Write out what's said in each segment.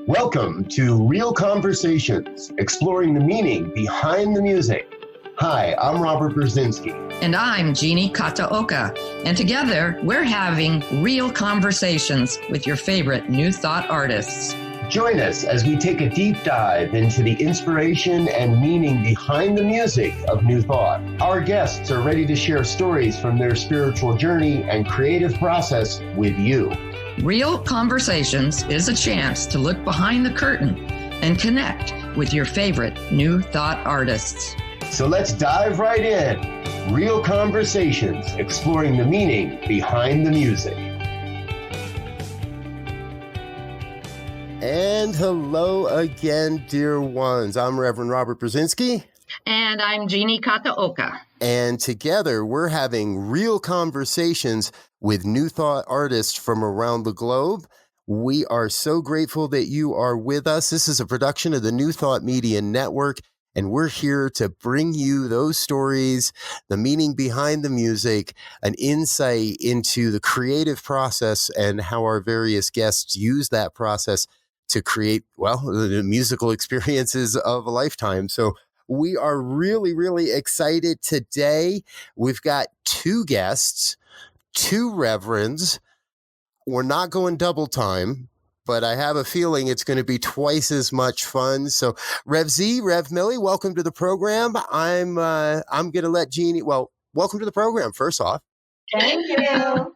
Welcome to Real Conversations, exploring the meaning behind the music. Hi, I'm Robert Brzezinski. And I'm Jeanne Kataoka. And together, we're having real conversations with your favorite New Thought artists. Join us as we take a deep dive into the inspiration and meaning behind the music of New Thought. Our guests are ready to share stories from their spiritual journey and creative process with you. Real Conversations is a chance to look behind the curtain and connect with your favorite New Thought artists. So let's dive right in. Real Conversations, exploring the meaning behind the music. And hello again, dear ones. I'm Reverend Robert Brzezinski. And I'm Jeanne Kataoka. And together we're having real conversations with New Thought artists from around the globe. We are so grateful that you are with us. This is a production of the New Thought Media Network, and we're here to bring you those stories, the meaning behind the music, an insight into the creative process and how our various guests use that process to create, well, the musical experiences of a lifetime. So we are really, really excited today. We've got two guests, two reverends. We're not going double time, but I have a feeling it's going to be twice as much fun. So Rev Z, Rev Millie, welcome to the program. I'm going to let Jeanne, well, welcome to the program, first off. Thank you.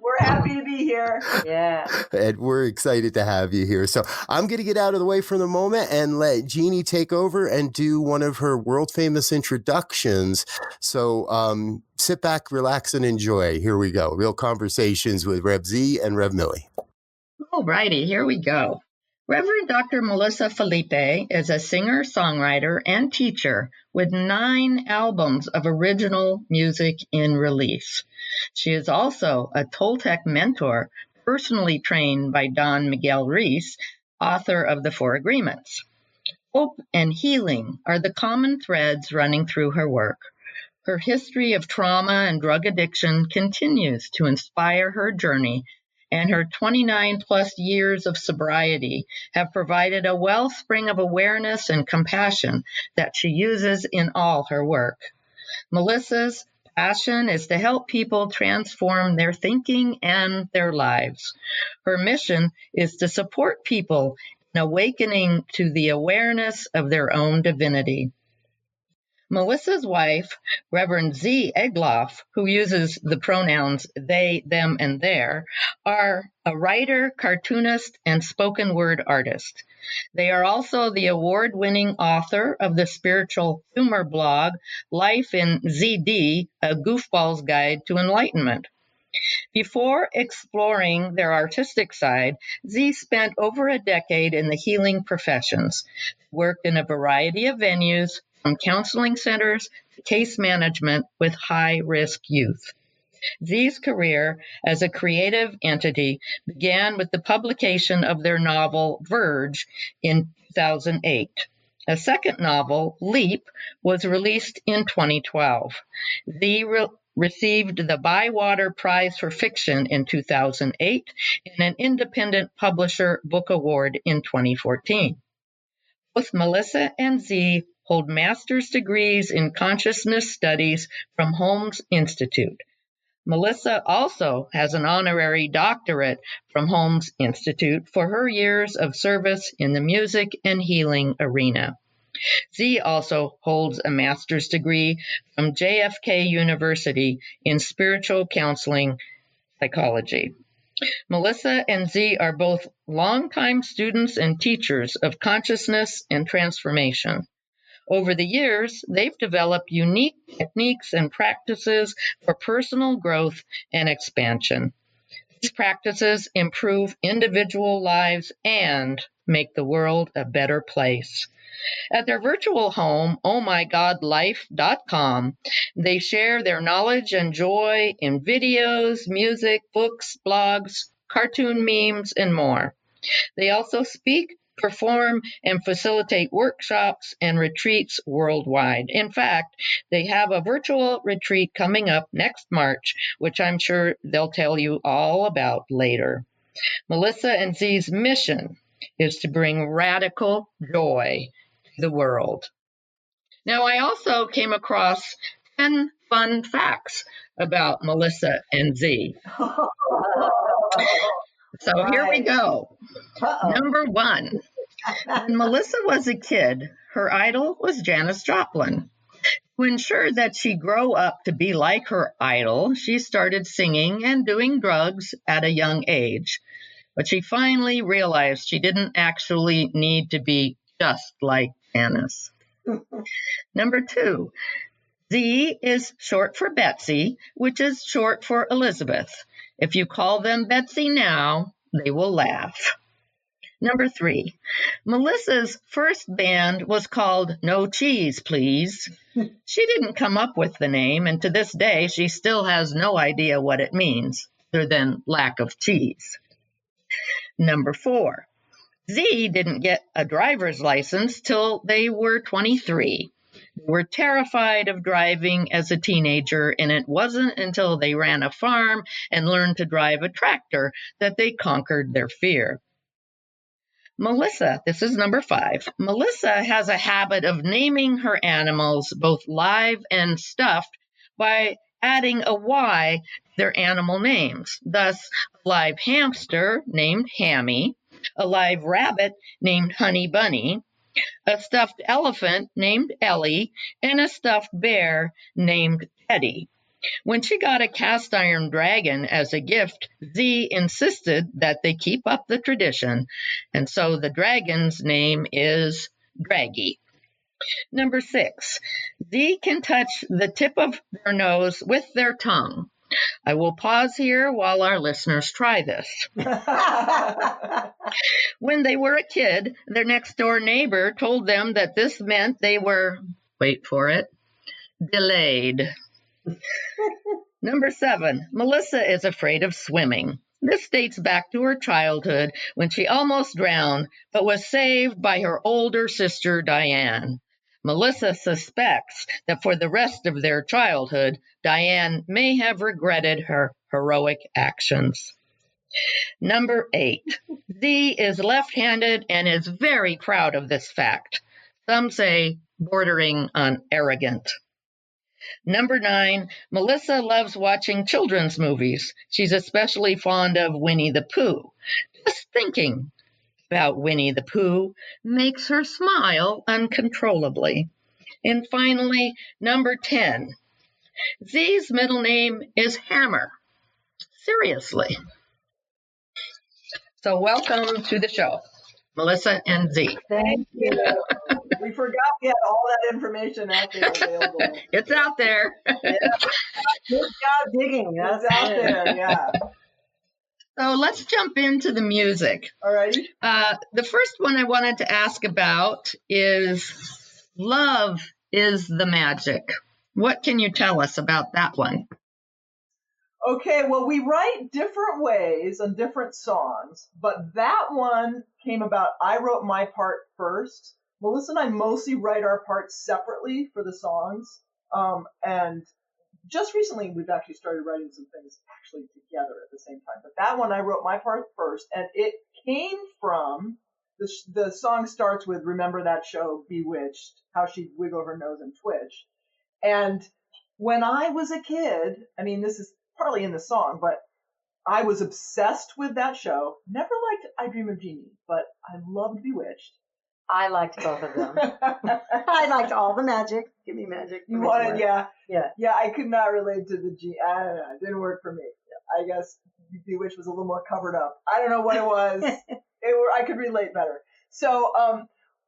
We're happy to be here. Yeah. And we're excited to have you here. So I'm going to get out of the way for the moment and let Jeanne take over and do one of her world famous introductions. So sit back, relax, and enjoy. Here we go. Real Conversations with Rev Z and Rev Millie. All righty, here we go. Reverend Dr. Melissa Phillipe is a singer, songwriter, and teacher with 9 albums of original music in release. She is also a Toltec mentor, personally trained by Don Miguel Ruiz, author of The 4 Agreements. Hope and healing are the common threads running through her work. Her history of trauma and drug addiction continues to inspire her journey, and her 29-plus years of sobriety have provided a wellspring of awareness and compassion that she uses in all her work. Melissa's passion is to help people transform their thinking and their lives. Her mission is to support people in awakening to the awareness of their own divinity. Melissa's wife, Reverend Z. Egloff, who uses the pronouns they, them, and their, are a writer, cartoonist, and spoken word artist. They are also the award-winning author of the spiritual humor blog, Life in ZD, A Goofball's Guide to Enlightenment. Before exploring their artistic side, Z spent over a decade in the healing professions, worked in a variety of venues, from counseling centers to case management with high-risk youth. Z's career as a creative entity began with the publication of their novel Verge in 2008. A second novel, Leap, was released in 2012. Z received the Bywater Prize for Fiction in 2008 and an Independent Publisher Book Award in 2014. Both Melissa and Z hold master's degrees in consciousness studies from Holmes Institute. Melissa also has an honorary doctorate from Holmes Institute for her years of service in the music and healing arena. Z also holds a master's degree from JFK University in spiritual counseling psychology. Melissa and Z are both longtime students and teachers of consciousness and transformation. Over the years, they've developed unique techniques and practices for personal growth and expansion. These practices improve individual lives and make the world a better place. At their virtual home, ohmygodlife.com, they share their knowledge and joy in videos, music, books, blogs, cartoon memes, and more. They also speak, perform, and facilitate workshops and retreats worldwide. In fact, they have a virtual retreat coming up next March, which I'm sure they'll tell you all about later. Melissa and Z's mission is to bring radical joy to the world. Now, I also came across 10 fun facts about Melissa and Z. So here we go. Number 1. When Melissa was a kid, her idol was Janis Joplin. To ensure that she grow up to be like her idol, she started singing and doing drugs at a young age. But she finally realized she didn't actually need to be just like Janis. Number 2, Z is short for Betsy, which is short for Elizabeth. If you call them Betsy now, they will laugh. Number 3, Melissa's first band was called No Cheese, Please. She didn't come up with the name, and to this day, she still has no idea what it means, other than lack of cheese. Number 4, Z didn't get a driver's license till they were 23. They were terrified of driving as a teenager, and it wasn't until they ran a farm and learned to drive a tractor that they conquered their fear. Melissa, this is number 5. Melissa has a habit of naming her animals, both live and stuffed, by adding a Y to their animal names. Thus, a live hamster named Hammy, a live rabbit named Honey Bunny, a stuffed elephant named Ellie, and a stuffed bear named Teddy. When she got a cast iron dragon as a gift, Z insisted that they keep up the tradition, and so the dragon's name is Draggy. Number 6, Z can touch the tip of their nose with their tongue. I will pause here while our listeners try this. When they were a kid, their next door neighbor told them that this meant they were, wait for it, delayed. Number 7, Melissa is afraid of swimming. This dates back to her childhood when she almost drowned, but was saved by her older sister, Diane. Melissa suspects that for the rest of their childhood, Diane may have regretted her heroic actions. Number 8, Z is left-handed and is very proud of this fact. Some say bordering on arrogant. Number 9, Melissa loves watching children's movies. She's especially fond of Winnie the Pooh. Just thinking about Winnie the Pooh makes her smile uncontrollably. And finally, number 10, Z's middle name is Hammer. Seriously. So welcome to the show, Melissa and Z. Thank you. We forgot we had all that information out there available. It's out there. Yeah. Good job digging. That's out there, yeah. So let's jump into the music. All right. The first one I wanted to ask about is Love is the Magic. What can you tell us about that one? Okay, well, we write different ways on different songs, but that one came about, I wrote my part first. Melissa and I mostly write our parts separately for the songs. And just recently, we've actually started writing some things actually together at the same time. But that one, I wrote my part first, and it came from, the song starts with, remember that show, Bewitched, how she'd wiggle her nose and twitch. And when I was a kid, I mean, this is partly in the song, but I was obsessed with that show. Never liked I Dream of Jeannie, but I loved Bewitched. I liked both of them. I liked all the magic. Give me magic. You wanted, yeah. Yeah. Yeah, I could not relate to the G. I don't know. It didn't work for me. I guess Bewitched was a little more covered up. I don't know what it was. I could relate better. So,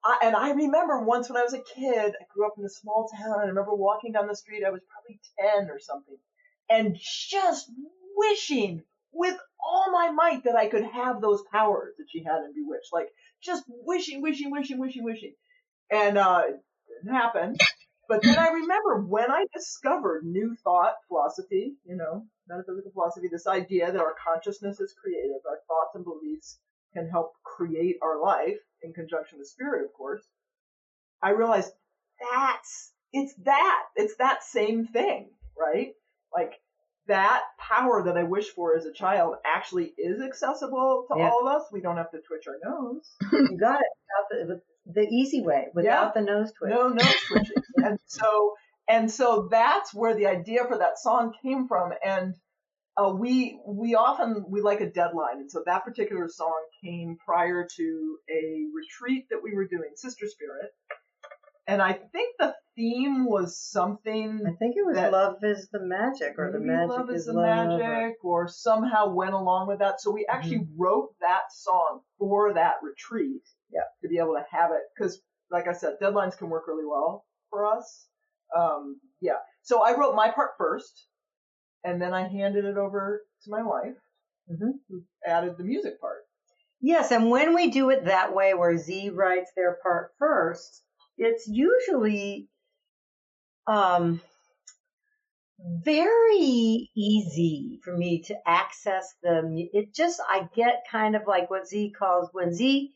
I remember once when I was a kid, I grew up in a small town, and I remember walking down the street, I was probably 10 or something, and just wishing with all my might that I could have those powers that she had in Bewitched. Like, just wishing. And it didn't happen. But then I remember when I discovered New Thought philosophy, metaphysical philosophy, this idea that our consciousness is creative, our thoughts and beliefs can help create our life in conjunction with spirit, of course. I realized it's that same thing, right? Like, that power that I wish for as a child actually is accessible to all of us. We don't have to twitch our nose. You got it. The easy way, without the nose twitch. No nose twitching. and so that's where the idea for that song came from. And we like a deadline. And so that particular song came prior to a retreat that we were doing, Sister Spirit. And I think the theme was something. I think it was Love is the Magic, or the magic Love is the love, magic, or somehow went along with that. So we actually wrote that song for that retreat to be able to have it. Because, like I said, deadlines can work really well for us. So I wrote my part first, and then I handed it over to my wife, who added the music part. Yes, and when we do it that way, where Z writes their part first, it's usually very easy for me to access them. I get kind of like what Z calls, when Z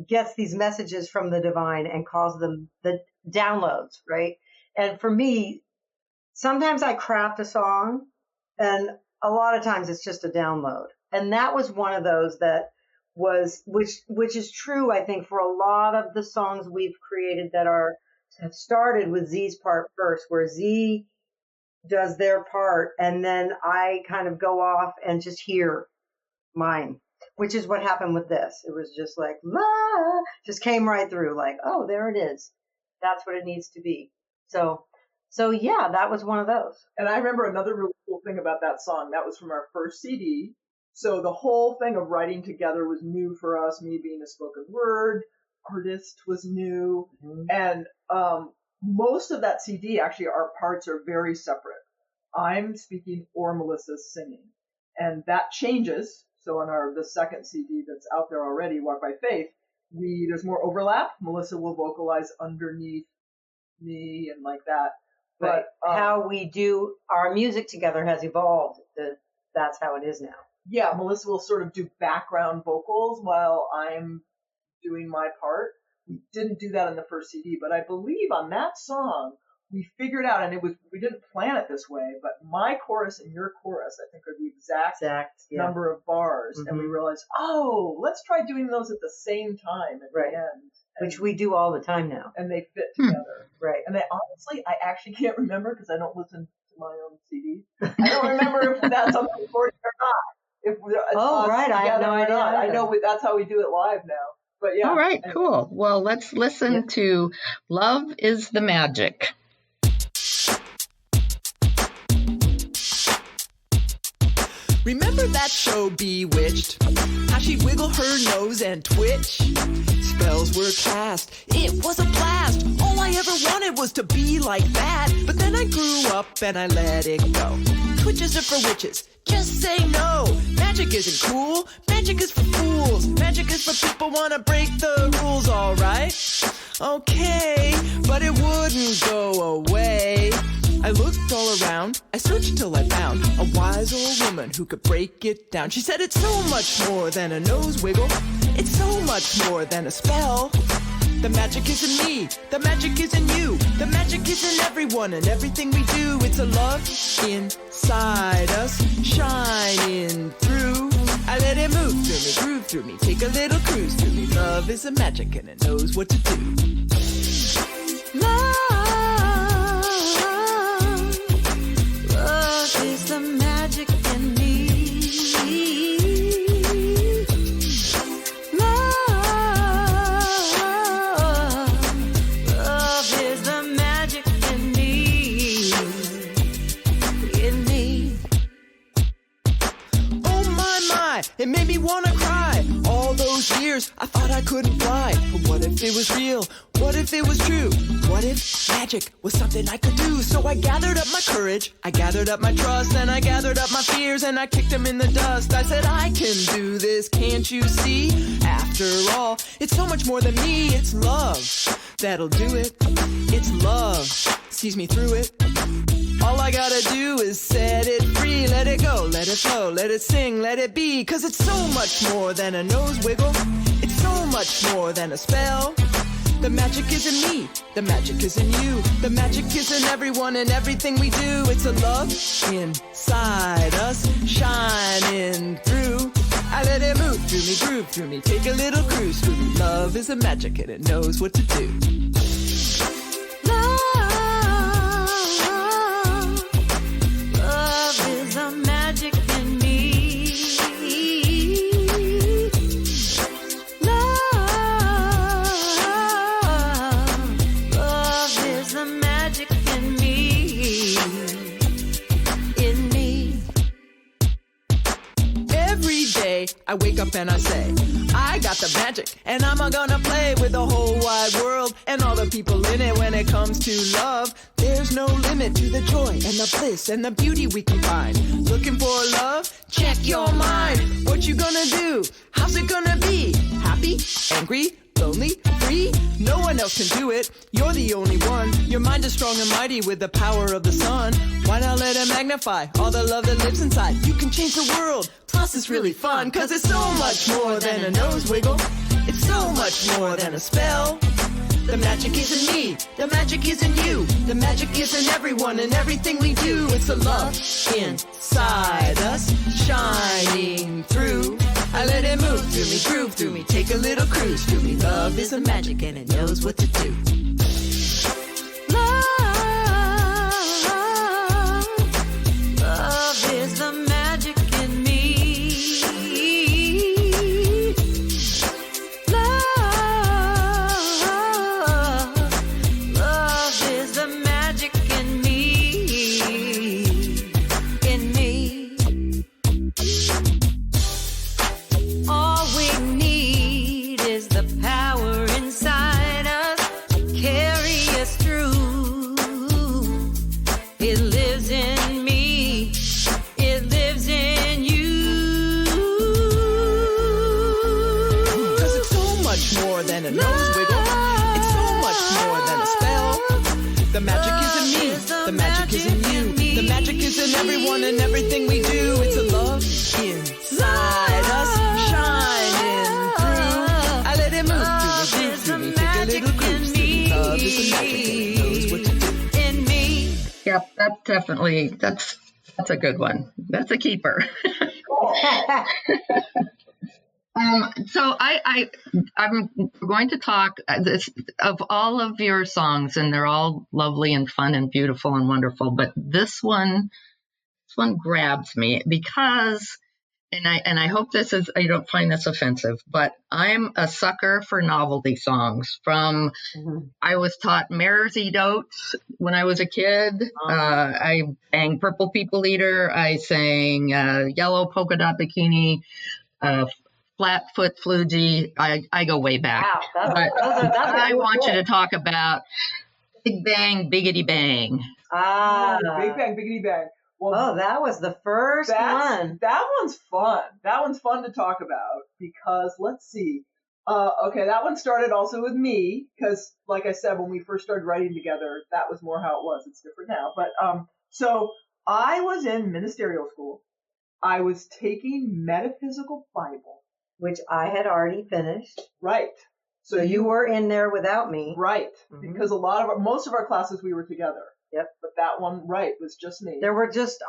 gets these messages from the divine and calls them the downloads, right? And for me, sometimes I craft a song, and a lot of times it's just a download. And that was one of those that was, which is true, I think, for a lot of the songs we've created that have started with Z's part first, where Z does their part, and then I kind of go off and just hear mine, which is what happened with this. It was just like, just came right through, like, oh, there it is. That's what it needs to be. So yeah, that was one of those. And I remember another really cool thing about that song. That was from our first CD. So the whole thing of writing together was new for us. Me being a spoken word artist was new. And most of that CD, actually, our parts are very separate. I'm speaking or Melissa's singing. And that changes. So on the second CD that's out there already, Walk by Faith, there's more overlap. Melissa will vocalize underneath me and like that. But how we do our music together has evolved. That's how it is now. Yeah, Melissa will sort of do background vocals while I'm doing my part. We didn't do that on the first CD, but I believe on that song we figured out, and we didn't plan it this way, but my chorus and your chorus, I think, are the exact number of bars, and we realized, let's try doing those at the same time at the end. Which we do all the time now. And they fit together. Right. And I actually can't remember, because I don't listen to my own CD. I don't remember if that's on the recording or not. I have no idea. I know that's how we do it live now. But yeah. All right, cool. Well, let's listen to Love is the Magic. Remember that show Bewitched? How she'd wiggle her nose and twitch? Spells were cast. It was a blast. All I ever wanted was to be like that. But then I grew up and I let it go. Twitches are for witches. Just say no. Magic isn't cool. Magic is for fools. Magic is for people wanna break the rules, alright? Okay, but it wouldn't go away. I looked all around, I searched till I found a wise old woman who could break it down. She said it's so much more than a nose wiggle. It's so much more than a spell. The magic is in me, the magic is in you, the magic is in everyone and everything we do. It's a love inside us, shining through. I let it move through me, groove through me, take a little cruise through me. Love is a magic and it knows what to do. Love is the magic in me. Love is the magic in me. In me. Oh my, it made me wanna cry. All those years I thought I couldn't fly. But what if it was real? What if it was true? What if magic was something I could do? So I gathered up my courage, I gathered up my trust, and I gathered up my fears and I kicked them in the dust. I said I can do this, can't you see? After all, it's so much more than me. It's love that'll do it. It's love sees me through it. All I gotta do is set it free. Let it go, let it flow, let it sing, let it be. Cause it's so much more than a nose wiggle. It's so much more than a spell. The magic is in me, the magic is in you, the magic is in everyone and everything we do. It's a love inside us, shining through. I let it move through me, groove through me, take a little cruise through me. Love is a magic and it knows what to do. Love is a magic in me. Love is a magic in me. In me. Every day I wake up and I say, I got the magic and I'm gonna play with the whole wide world and all the people in it. When it comes to love, there's no limit to the joy and the bliss and the beauty we can find. Looking for love? Check your mind. What you gonna do? How's it gonna be? Happy? Angry? Lonely? Free? No one else can do it. You're the only one. Your mind is strong and mighty with the power of the sun. Why not let it magnify all the love that lives inside? You can change the world. Plus it's really fun, cause it's so much more than a nose wiggle. It's so much more than a spell. The magic is in me, the magic is in you, the magic is in everyone and everything we do. It's a love inside us, shining through. I let it move through me, groove through me, take a little cruise through me. Love is a magic and it knows what to do. Love is the magic in me. Love is the magic in me. In me. All we need is the power inside us to carry us through. It lives in me. It lives in you. Cause it's so much more than a nose wiggle. It's so much more than a spell. The magic is in me, the magic is in you, the magic is in everyone and everything we do. It's a love inside us, shining through. I let it move through me, take a little cruise through me. Love is a magic and it knows what to do. In me. Yep, that's definitely, that's a good one. That's a keeper. So I'm going to talk of all of your songs, and they're all lovely and fun and beautiful and wonderful. But this one grabs me because, and I hope you don't find this offensive, but I'm a sucker for novelty songs. From I was taught Mares Eat Oats when I was a kid. I sang Purple People Eater. I sang Yellow Polka Dot Bikini. Flatfoot Floogie. I go way back. Wow, but I want you to talk about Big Bang, Biggity Bang. Big Bang, Biggity Bang. Well, that was the first one. That one's fun. That one's fun to talk about because let's see. Okay, that one started also with me because, like I said, when we first started writing together, that was more how it was. It's different now. But so I was in ministerial school. I was taking metaphysical Bible, which I had already finished. right? So you were in there without me. Right, because most of our classes we were together. Yep. But that one, was just me.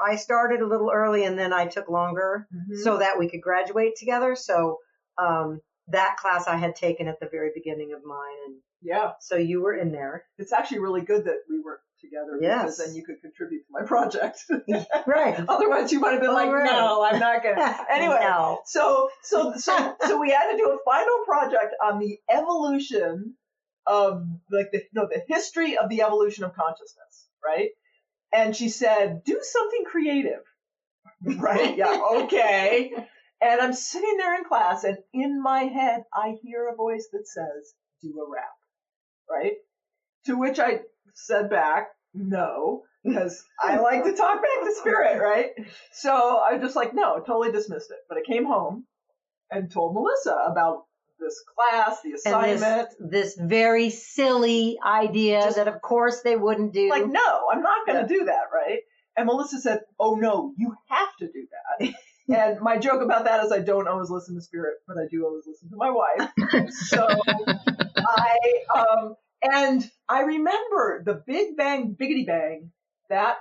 I started a little early and then I took longer so that we could graduate together. So, that class I had taken at the very beginning of mine. And yeah. so you were in there. It's actually really good that we were together because then you could contribute to my project. Right. Otherwise you might have been no, I'm not going to. Anyway, No. so we had to do a final project on the evolution of the history of the evolution of consciousness, right? And she said, do something creative. Right? Yeah, okay. And I'm sitting there in class and in my head I hear a voice that says, do a rap. Right? To which I said back, no, because I like to talk back to spirit, right? So I just no, totally dismissed it. But I came home and told Melissa about this class, the assignment. And this very silly idea that of course they wouldn't do. No, I'm not going to do that, right? And Melissa said, oh no, you have to do that. And my joke about that is I don't always listen to Spirit, but I do always listen to my wife. So and I remember the Big Bang, Biggity Bang, that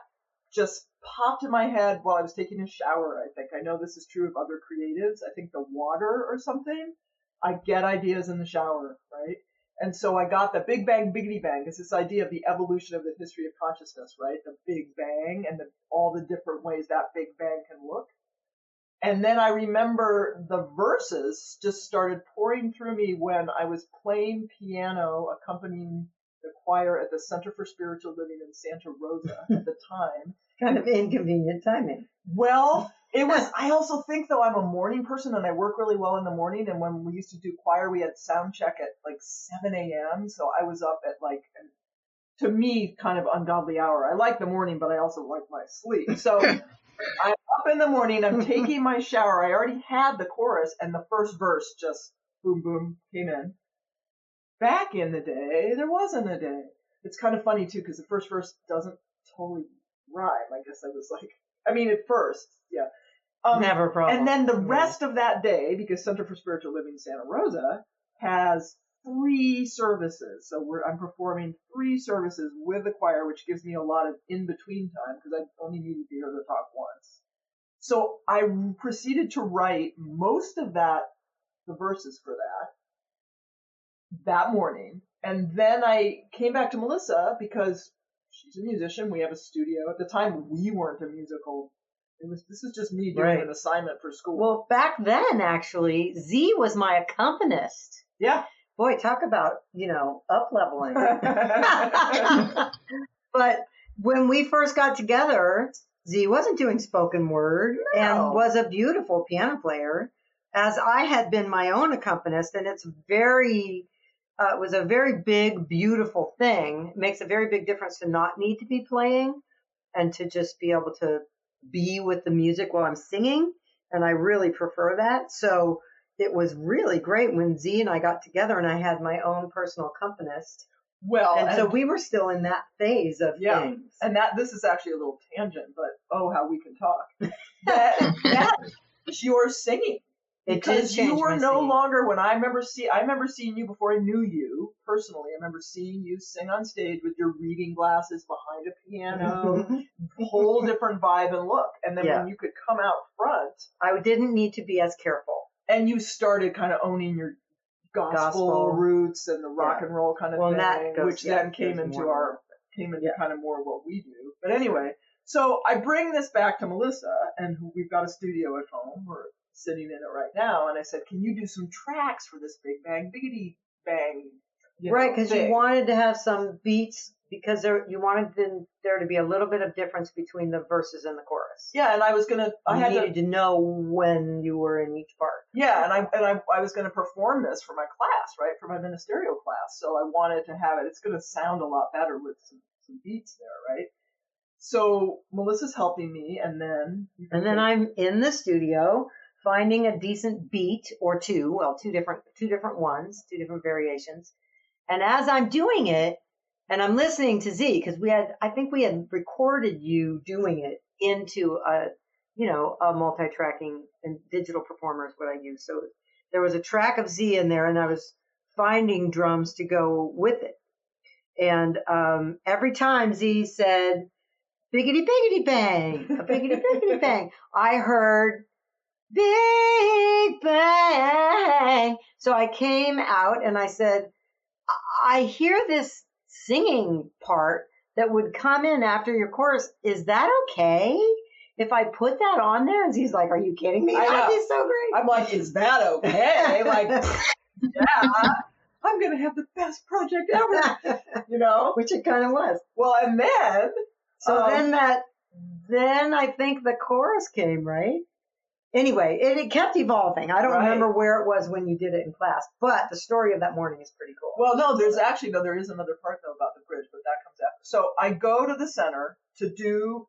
just popped in my head while I was taking a shower, I think. I know this is true of other creatives. I think the water or something, I get ideas in the shower, right? And so I got the Big Bang, Biggity Bang. It's this idea of the evolution of the history of consciousness, right? The Big Bang and all the different ways that Big Bang can look. And then I remember the verses just started pouring through me when I was playing piano, accompanying the choir at the Center for Spiritual Living in Santa Rosa at the time. Kind of inconvenient timing. Well, it was, I also think though I'm a morning person and I work really well in the morning. And when we used to do choir, we had sound check at like 7 a.m. So I was up at like, to me, kind of ungodly hour. I like the morning, but I also like my sleep. So I'm up in the morning, I'm taking my shower. I already had the chorus and the first verse just boom, boom came in. Back in the day, there wasn't a day. It's kind of funny too, because the first verse doesn't totally rhyme. I guess I was like, I mean, at first, yeah. Never a problem. And then the rest of that day, because Center for Spiritual Living Santa Rosa has 3 services. So I'm performing 3 services with the choir, which gives me a lot of in-between time because I only needed to hear the talk once. So I proceeded to write most of the verses for that morning. And then I came back to Melissa because she's a musician. We have a studio. At the time, we weren't a musical. This was just me doing an assignment for school. Well, back then, actually, Z was my accompanist. Yeah. Boy, talk about, up-leveling. But when we first got together, Z wasn't doing spoken word and was a beautiful piano player, as I had been my own accompanist, and it was a very big, beautiful thing. It makes a very big difference to not need to be playing and to just be able to be with the music while I'm singing, and I really prefer that. So it was really great when Z and I got together and I had my own personal accompanist. Well, and so we were still in that phase of things. And this is actually a little tangent, but oh, how we can talk. That is your singing. Because you were no longer, when I remember seeing you before I knew you personally. I remember seeing you sing on stage with your reading glasses behind a piano, whole different vibe and look. And then when you could come out front, I didn't need to be as careful. And you started kind of owning your gospel roots and the rock and roll kind of thing, which then came into kind of more of what we do. But anyway, so I bring this back to Melissa, and we've got a studio at home. We're sitting in it right now, and I said, "Can you do some tracks for this Big Bang, Biggity Bang?" Right, because you wanted to have some beats, because you wanted there to be a little bit of difference between the verses and the chorus. Yeah, and I needed to know when you were in each part. Yeah, and I was going to perform this for my class, right, for my ministerial class. So I wanted to have it. It's going to sound a lot better with some beats there, right? So Melissa's helping me, and then I'm in the studio finding a decent beat or two different ones, 2 different variations. And as I'm doing it, and I'm listening to Z, because I think we had recorded you doing it into a multi-tracking, and digital performer is what I use. So there was a track of Z in there, and I was finding drums to go with it. And every time Z said, biggity, biggity, bang, a biggity, biggity, bang, I heard Big Bang. So I came out and I said, I hear this singing part that would come in after your chorus. Is that okay if I put that on there? And he's like, are you kidding me? That'd be so great. I'm like, is that okay? Like, yeah, I'm going to have the best project ever, Which it kind of was. Well, and then. So then I think the chorus came, right? Anyway, it kept evolving. I don't remember where it was when you did it in class, but the story of that morning is pretty cool. Well, no, there is another part though about the bridge, but that comes after. So I go to the center to do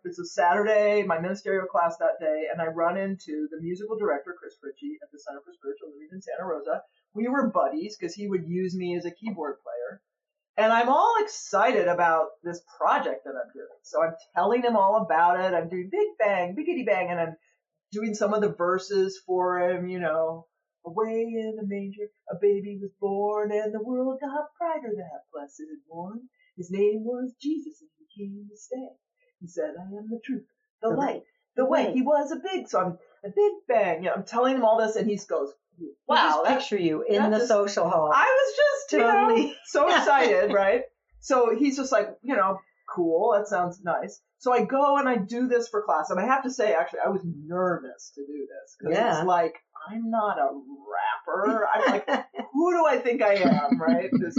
it's a Saturday, my ministerial class that day, and I run into the musical director, Chris Ritchie, at the Center for Spiritual Living in Santa Rosa. We were buddies because he would use me as a keyboard player. And I'm all excited about this project that I'm doing. So I'm telling him all about it. I'm doing Big Bang, Biggity Bang, and I'm doing some of the verses for him, away in the manger, a baby was born, and the world got brighter that blessed morn. His name was Jesus, and he came to stay. He said, I am the truth, the light, the way. He was so I'm a big bang. I'm telling him all this, and he goes, wow. I just picture you in the social hall. I was just, Totally. So excited, right? So he's just like, cool, that sounds nice. So I go and I do this for class. And I have to say, actually, I was nervous to do this. Because it's like, I'm not a rapper. I'm like, who do I think I am, right? This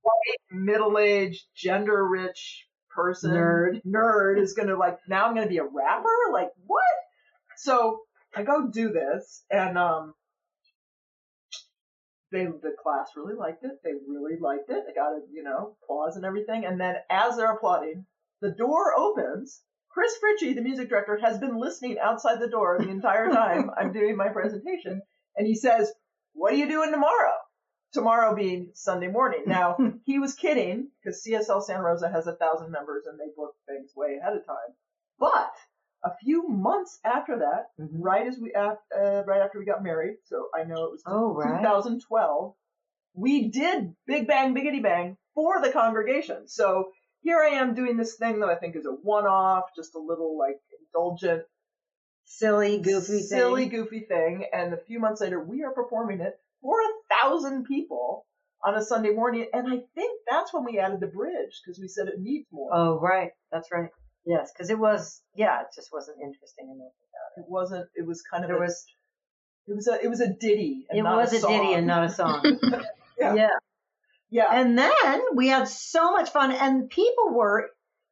white, middle-aged, gender-rich person. Nerd is going to now I'm going to be a rapper? Like, what? So I go do this, and the class really liked it. They really liked it. They got applause and everything. And then as they're applauding, the door opens. Chris Fritchie, the music director, has been listening outside the door the entire time I'm doing my presentation. And he says, what are you doing tomorrow? Tomorrow being Sunday morning. Now, he was kidding because CSL Santa Rosa has 1,000 members and they book things way ahead of time. But a few months after that, right after we got married, so I know it was 2012, we did Big Bang Biggity Bang for the congregation. So here I am doing this thing that I think is a one-off, just a little indulgent, silly, goofy thing. And a few months later, we are performing it for 1,000 people on a Sunday morning. And I think that's when we added the bridge because we said it needs more. Oh, right. That's right. Yes, because it just wasn't interesting enough. It wasn't. It was kind of. It was a ditty. And it not was a song. Ditty and not a song. Yeah. And then we had so much fun, and people were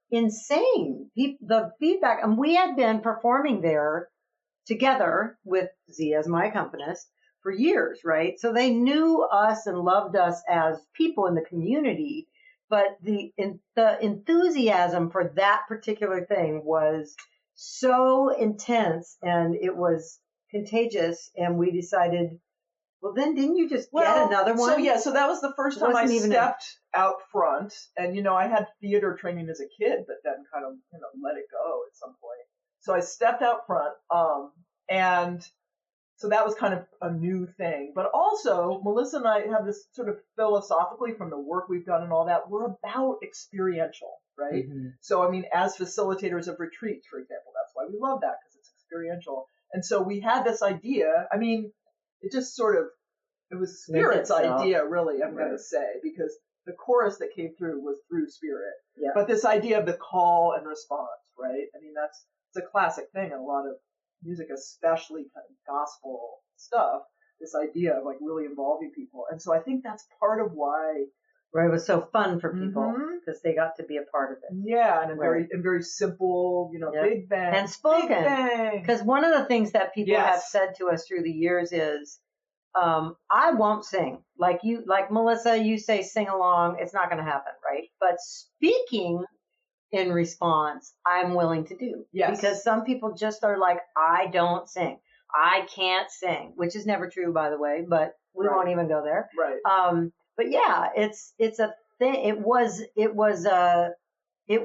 insane. The feedback, and we had been performing there together with Z as my accompanist for years, right? So they knew us and loved us as people in the community. But the enthusiasm for that particular thing was so intense and it was contagious. And we decided, well, then didn't you just get another one? So that was the first time I stepped out front. And, I had theater training as a kid, but then kind of, let it go at some point. So I stepped out front. And so that was kind of a new thing. But also, Melissa and I have this sort of philosophically from the work we've done and all that, we're about experiential, right? Mm-hmm. So, as facilitators of retreats, for example, that's why we love that, because it's experiential. And so we had this idea, it just it was Spirit's idea, really, I'm going to say, because the chorus that came through was through Spirit. Yeah. But this idea of the call and response, right? It's a classic thing in a lot of music, especially kind of gospel stuff, this idea of really involving people. And so I think that's part of why it was so fun for people because they got to be a part of it. Yeah, and very simple, big bang. And spoken. Because one of the things that people have said to us through the years is, I won't sing. Like Melissa, you say sing along, it's not going to happen, right? But speaking in response, I'm willing to do. Yes. Because some people just are like, I don't sing. I can't sing, which is never true, by the way, but we won't even go there. Right. But yeah, it's a thing. It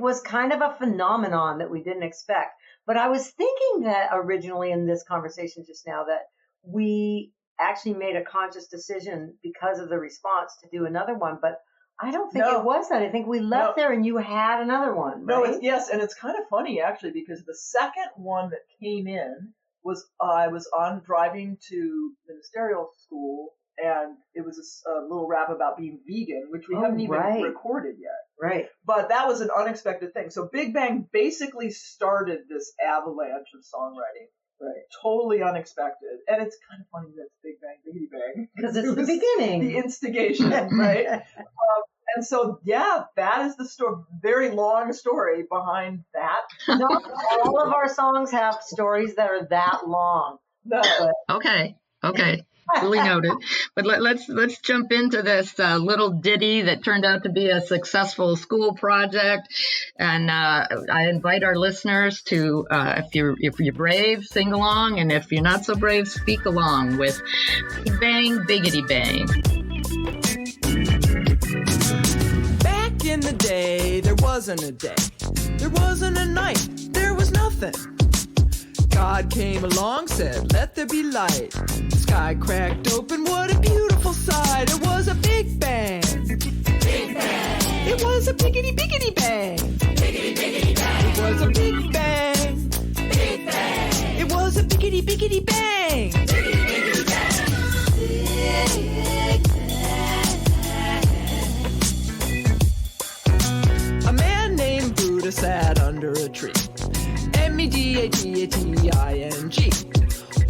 was kind of a phenomenon that we didn't expect. But I was thinking that originally in this conversation just now that we actually made a conscious decision because of the response to do another one, but I don't think it was that. I think we left there and you had another one. Right? No, yes, and it's kind of funny actually because the second one that came in was I was driving to ministerial school and it was a little rap about being vegan, which we haven't even recorded yet. Right. But that was an unexpected thing. So Big Bang basically started this avalanche of songwriting. Right. Totally unexpected. And it's kind of funny that it's Big Bang, Biggity Bang. Because it's the beginning. The instigation, right? And so, that is the story. Very long story behind that. Not all of our songs have stories that are that long. No. Okay. Duly noted. But let's jump into this little ditty that turned out to be a successful school project. And I invite our listeners to, if you're brave, sing along, and if you're not so brave, speak along with Big Bang Biggity Bang. Back in the day, there wasn't a day, there wasn't a night, there was nothing. God came along, said, let there be light. The sky cracked open, what a beautiful sight. It was a big bang. Big bang. It was a biggity biggity bang. Biggity biggity bang. It was a big bang. Big bang. It was a biggity biggity bang. Biggity biggity bang. A man named Buddha sat under a tree. M-E-D-A-T-A-T-I-N-G.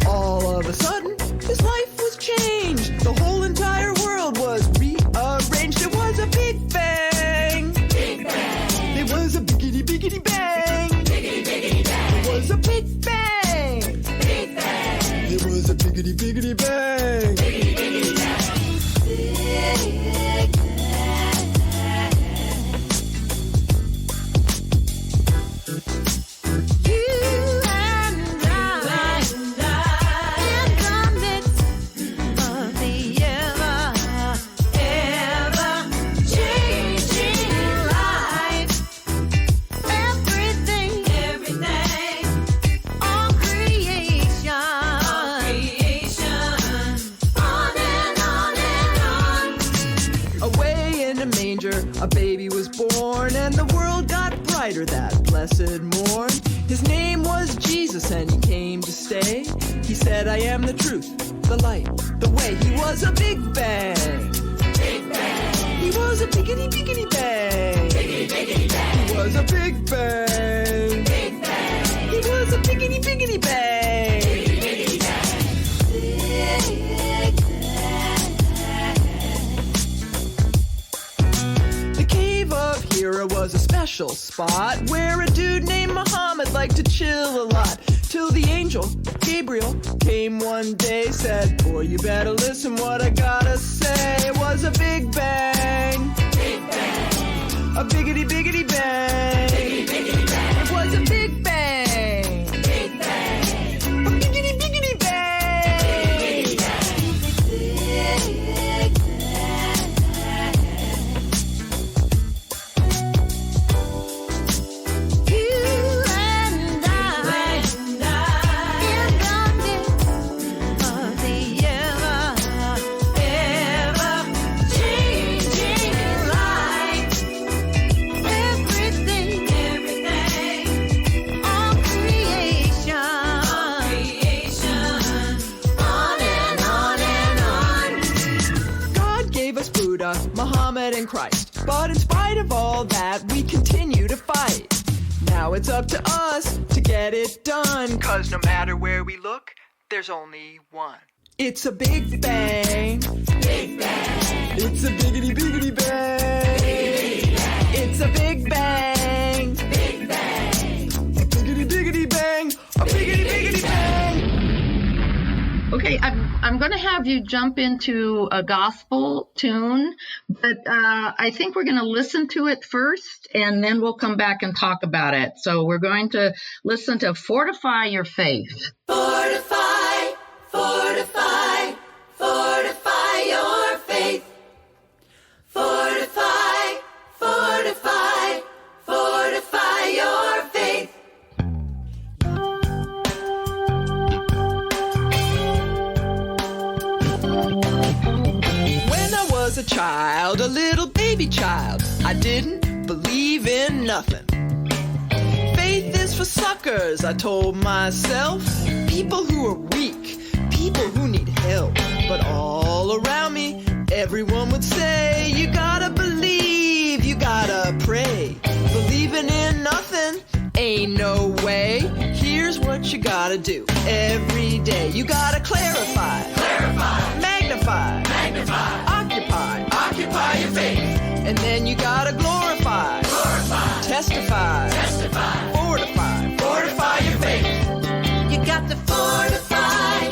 All of a sudden, his life was changed. The whole entire world was rearranged. It was a big bang. Big bang. It was a biggity biggity bang. Biggity biggity bang. It was a big bang. Big bang. It was a biggity biggity bang. Biggity biggity bang. A baby was born and the world got brighter that blessed morn. His name was Jesus and he came to stay. He said, I am the truth, the light, the way. He was a big bang. Big bang. He was a biggity biggity bang. Biggity biggity bang. He was a big bang. Big bang. He was a biggity biggity bang. Biggity biggity bang. Of Hira was a special spot where a dude named Muhammad liked to chill a lot. Till the angel, Gabriel, came one day, said, boy, you better listen what I gotta say. It was a big bang. Big bang. A biggity biggity bang. Biggity biggity bang. It was a big bang. Big bang. A biggity biggity bang. Biggity biggity Muhammad and Christ. But in spite of all that, we continue to fight. Now it's up to us to get it done. 'Cause no matter where we look, there's only one. It's a big bang. Big bang. It's a biggity biggity bang. Biggity bang. It's a big bang. Big bang. A biggity biggity bang. A biggity biggity bang. Okay, I'm going to have you jump into a gospel tune, but I think we're going to listen to it first, and then we'll come back and talk about it. So we're going to listen to Fortify Your Faith. Fortify, fortify, fortify your faith. Fortify, fortify, fortify your faith. A child, a little baby child, I didn't believe in nothing. Faith is for suckers, I told myself. People who are weak, people who need help. But all around me, everyone would say, you gotta believe, you gotta pray. Believing in nothing ain't no way. Here's what you gotta do every day. You gotta clarify, magnify, occupy your faith. And then you gotta glorify, testify, fortify your faith. You got to fortify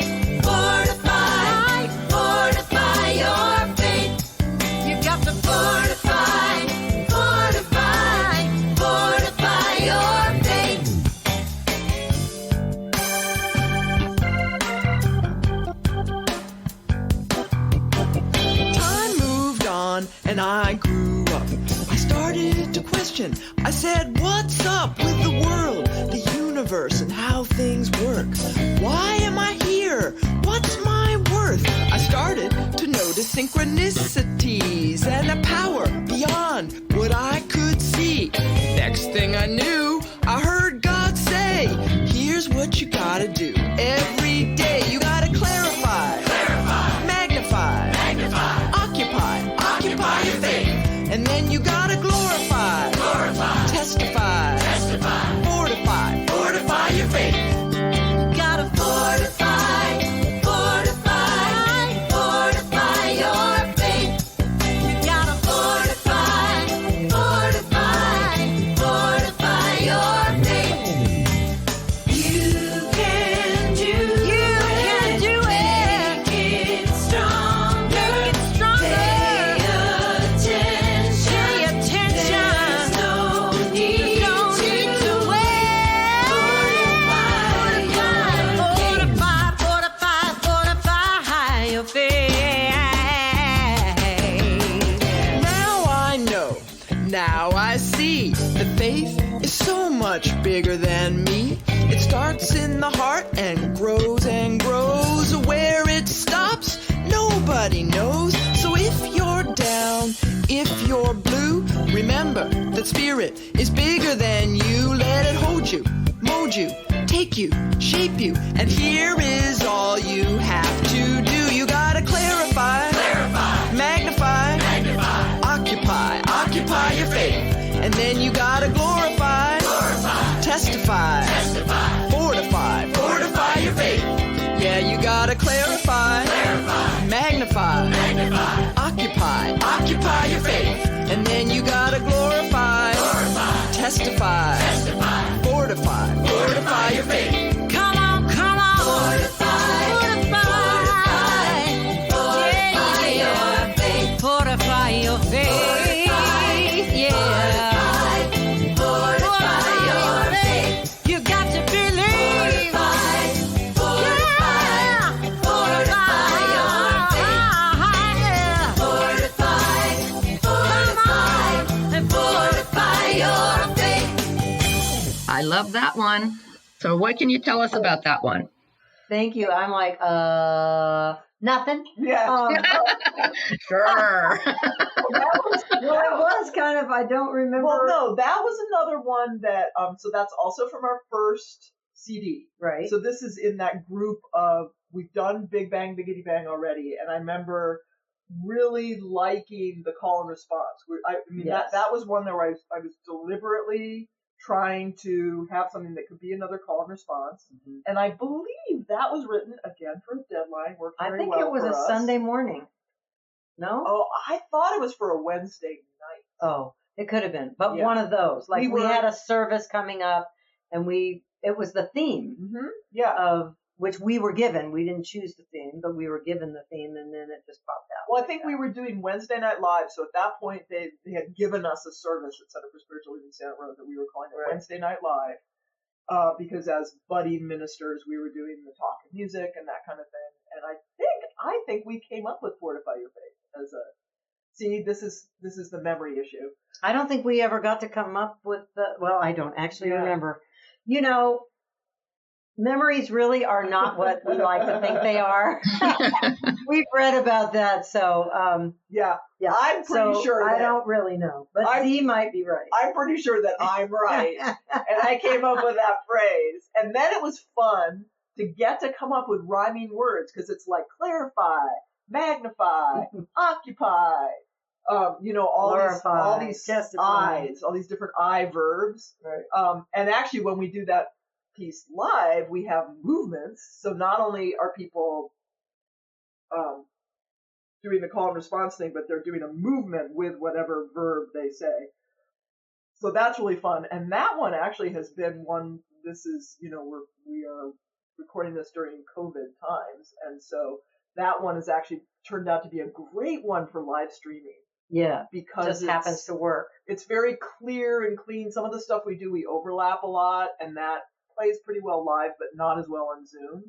your faith. You got to fortify your faith. Time moved on and I grew up. I started to question question. I said, what's up with the world, the universe, and how things work? Why am I here? What's my worth? I started to notice synchronicities and a power beyond what I could see. Next thing I knew, I heard God say, here's what you gotta do. Every day you gotta clarify, magnify, occupy your faith. And then you gotta glorify, testify, fortify your faith. Gotta fortify your faith. You gotta fortify your faith. You can do it. Make it stronger. Pay attention. There's no need to wait. Fortify your faith. Now I know, now I see, that faith is so much bigger than me. It starts in the heart and grows. Where it stops, nobody knows. So if you're down, if you're blue, remember that spirit is bigger than you. Let it hold you, mold you, take you, shape you. And here is all you have to do. You gotta clarify, magnify, occupy your faith. And then you gotta glorify, testify, fortify your faith. Yeah, you gotta clarify, magnify, occupy your faith. And then you gotta glorify, testify, fortify your faith. Come on. Fortify your faith. Yeah. Fortify your faith. You got to believe. Fortify your faith. I love that one. So what can you tell us about that one? Thank you. I'm like, nothing. Yeah. Sure. That was kind of, I don't remember. Well, no, that was another one that, so that's also from our first CD. Right. So this is in that group of, we've done Big Bang, Biggity Bang already, and I remember really liking the call and response. Yes. That was one that I was deliberately trying to have something that could be another call and response. Mm-hmm. And I believe that was written again for a deadline. Worked very I think well it was for a us. Sunday morning. No? Oh, I thought it was for a Wednesday night. Oh, it could have been, but Yeah. one of those. Like we were- had a service coming up, and it was the theme Mm-hmm. Yeah. of which we were given. We didn't choose the theme, but we were given the theme, and then it just popped out. Well, I think we were doing Wednesday Night Live, so at that point they had given us a service at Center for Spiritual Living Santa Rosa that we were calling it Right. Wednesday Night Live, because as budding ministers we were doing the talk and music and that kind of thing. And I think we came up with Fortify Your Faith as a. See, this is the memory issue. I don't think we ever got to come up with well, I don't actually Yeah. remember. Memories really are not what we like to think they are. We've read about that, so Yeah, yeah. I'm pretty sure I that- don't really know, but Z might be right. I'm pretty sure that I'm right. And I came up with that phrase. And then it was fun to get to come up with rhyming words, because it's like clarify, magnify, occupy, all these testify. I's, all these different I verbs. Right. And actually when we do that piece live, we have movements. So not only are people doing the call and response thing, but they're doing a movement with whatever verb they say. So that's really fun. And that one actually has been one, this is, we are recording this during COVID times. And so that one has actually turned out to be a great one for live streaming. Yeah, Because just happens to work. It's very clear and clean. Some of the stuff we do, we overlap a lot, and that plays pretty well live, but not as well on Zoom.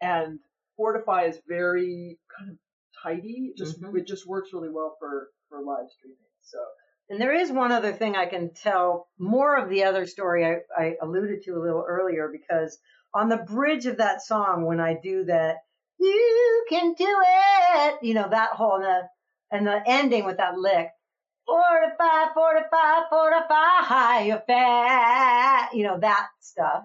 And Fortify is very kind of tidy. It just works really well for live streaming. So And there is one other thing I can tell, more of the other story I alluded to a little earlier, because on the bridge of that song, when I do that, you can do it, that whole, and the ending with that lick, 45, 45, 45, you're fat, that stuff.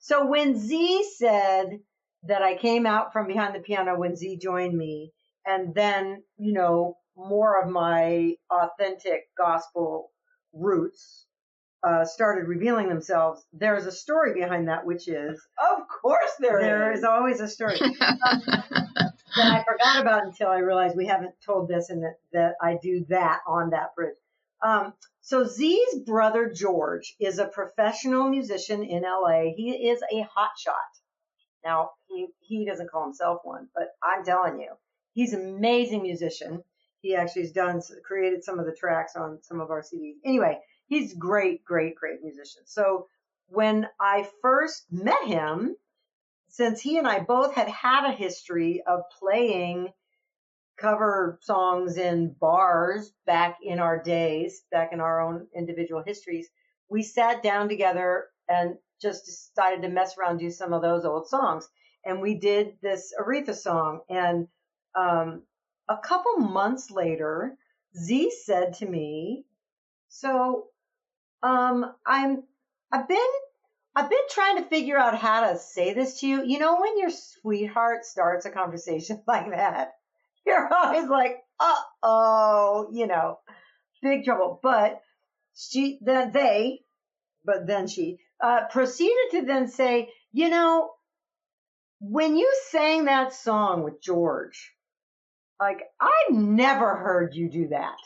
So when Z said that I came out from behind the piano when Z joined me, and then, more of my authentic gospel roots started revealing themselves, there's a story behind that, which is, of course there is always a story that I forgot about until I realized we haven't told this, and that I do that on that bridge. So Z's brother George is a professional musician in LA. He is a hotshot. Now he doesn't call himself one, but I'm telling you, he's an amazing musician. He actually has created some of the tracks on some of our CDs. Anyway, he's great, great, great musician. So when I first met him, since he and I both had a history of playing cover songs in bars back in our days, back in our own individual histories, we sat down together and just decided to mess around, do some of those old songs. And we did this Aretha song. And a couple months later, Z said to me, so I've been trying to figure out how to say this to you. When your sweetheart starts a conversation like that, you're always like, uh-oh, big trouble. But she proceeded to then say, when you sang that song with George, like, I've never heard you do that.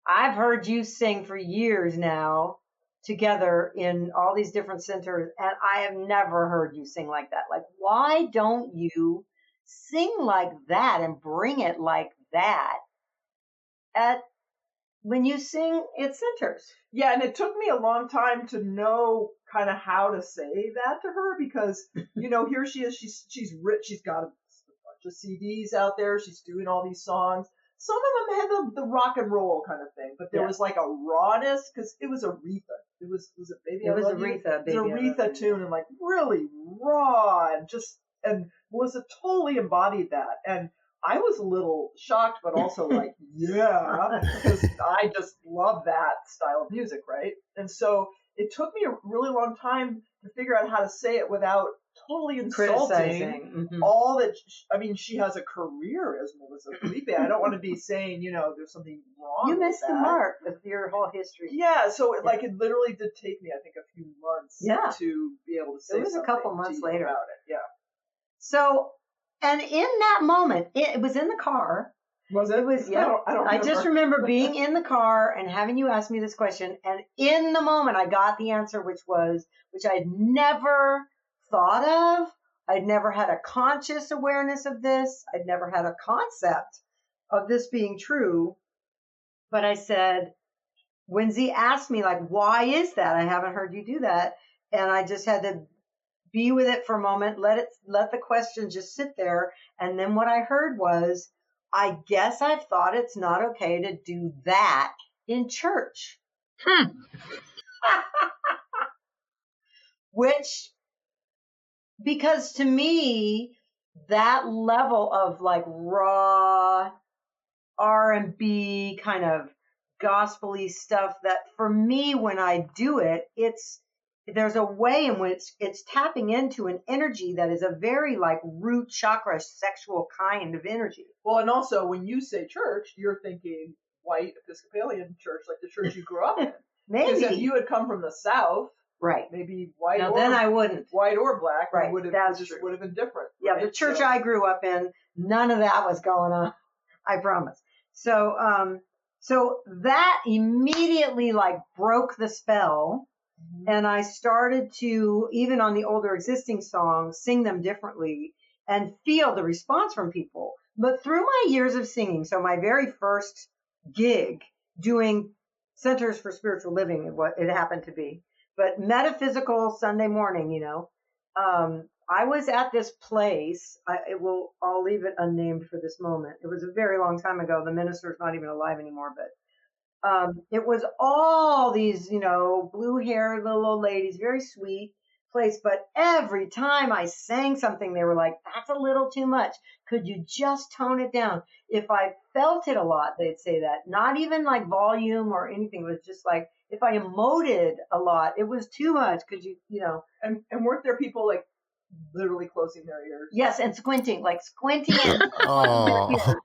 I've heard you sing for years now together in all these different centers, and I have never heard you sing like that. Like, why don't you sing like that and bring it like that when you sing at centers? Yeah, and it took me a long time to know kind of how to say that to her, because here she is, she's rich, she's got a bunch of CDs out there, she's doing all these songs. Some of them had the rock and roll kind of thing, but there was like a rawness, because it was Aretha. It was Aretha tune, and like really raw, and Melissa totally embodied that. And I was a little shocked, but also like, yeah, because I just love that style of music, right? And so it took me a really long time to figure out how to say it without totally insulting all that. She has a career as Melissa Phillipe. I don't want to be saying, there's something wrong. You missed the mark with your whole history. Yeah, so it literally did take me, I think, a few months to be able to say something. It was a couple months later about it. Yeah. So, and in that moment, it was in the car. Was it? It was, yeah. I just remember being in the car and having you ask me this question. And in the moment, I got the answer, which I'd never thought of. I'd never had a conscious awareness of this. I'd never had a concept of this being true. But I said, when Z asked me, like, why is that? I haven't heard you do that. And I just had to be with it for a moment, let the question just sit there. And then what I heard was, I guess I've thought it's not okay to do that in church. Because to me, that level of like raw R&B kind of gospel-y stuff, that for me, when I do it, there's a way in which it's tapping into an energy that is a very like root chakra sexual kind of energy. Well, and also when you say church, you're thinking white Episcopalian church, like the church you grew up in. Maybe. Because if you had come from the South, right? Maybe white. Now, then I wouldn't. White or black, right? Would have been different. Yeah, right? the church I grew up in, none of that was going on. I promise. So that immediately like broke the spell. And I started to, even on the older existing songs, sing them differently and feel the response from people. But through my years of singing, so my very first gig doing Centers for Spiritual Living, what it happened to be, but metaphysical Sunday morning, I was at this place. I'll leave it unnamed for this moment. It was a very long time ago. The minister's not even alive anymore, but It was all these, blue-haired little old ladies, very sweet place. But every time I sang something, they were like, "That's a little too much. Could you just tone it down?" If I felt it a lot, they'd say that. Not even like volume or anything. It was just like if I emoted a lot, it was too much. Could you, And weren't there people like literally closing their ears? Yes, and squinting and Oh.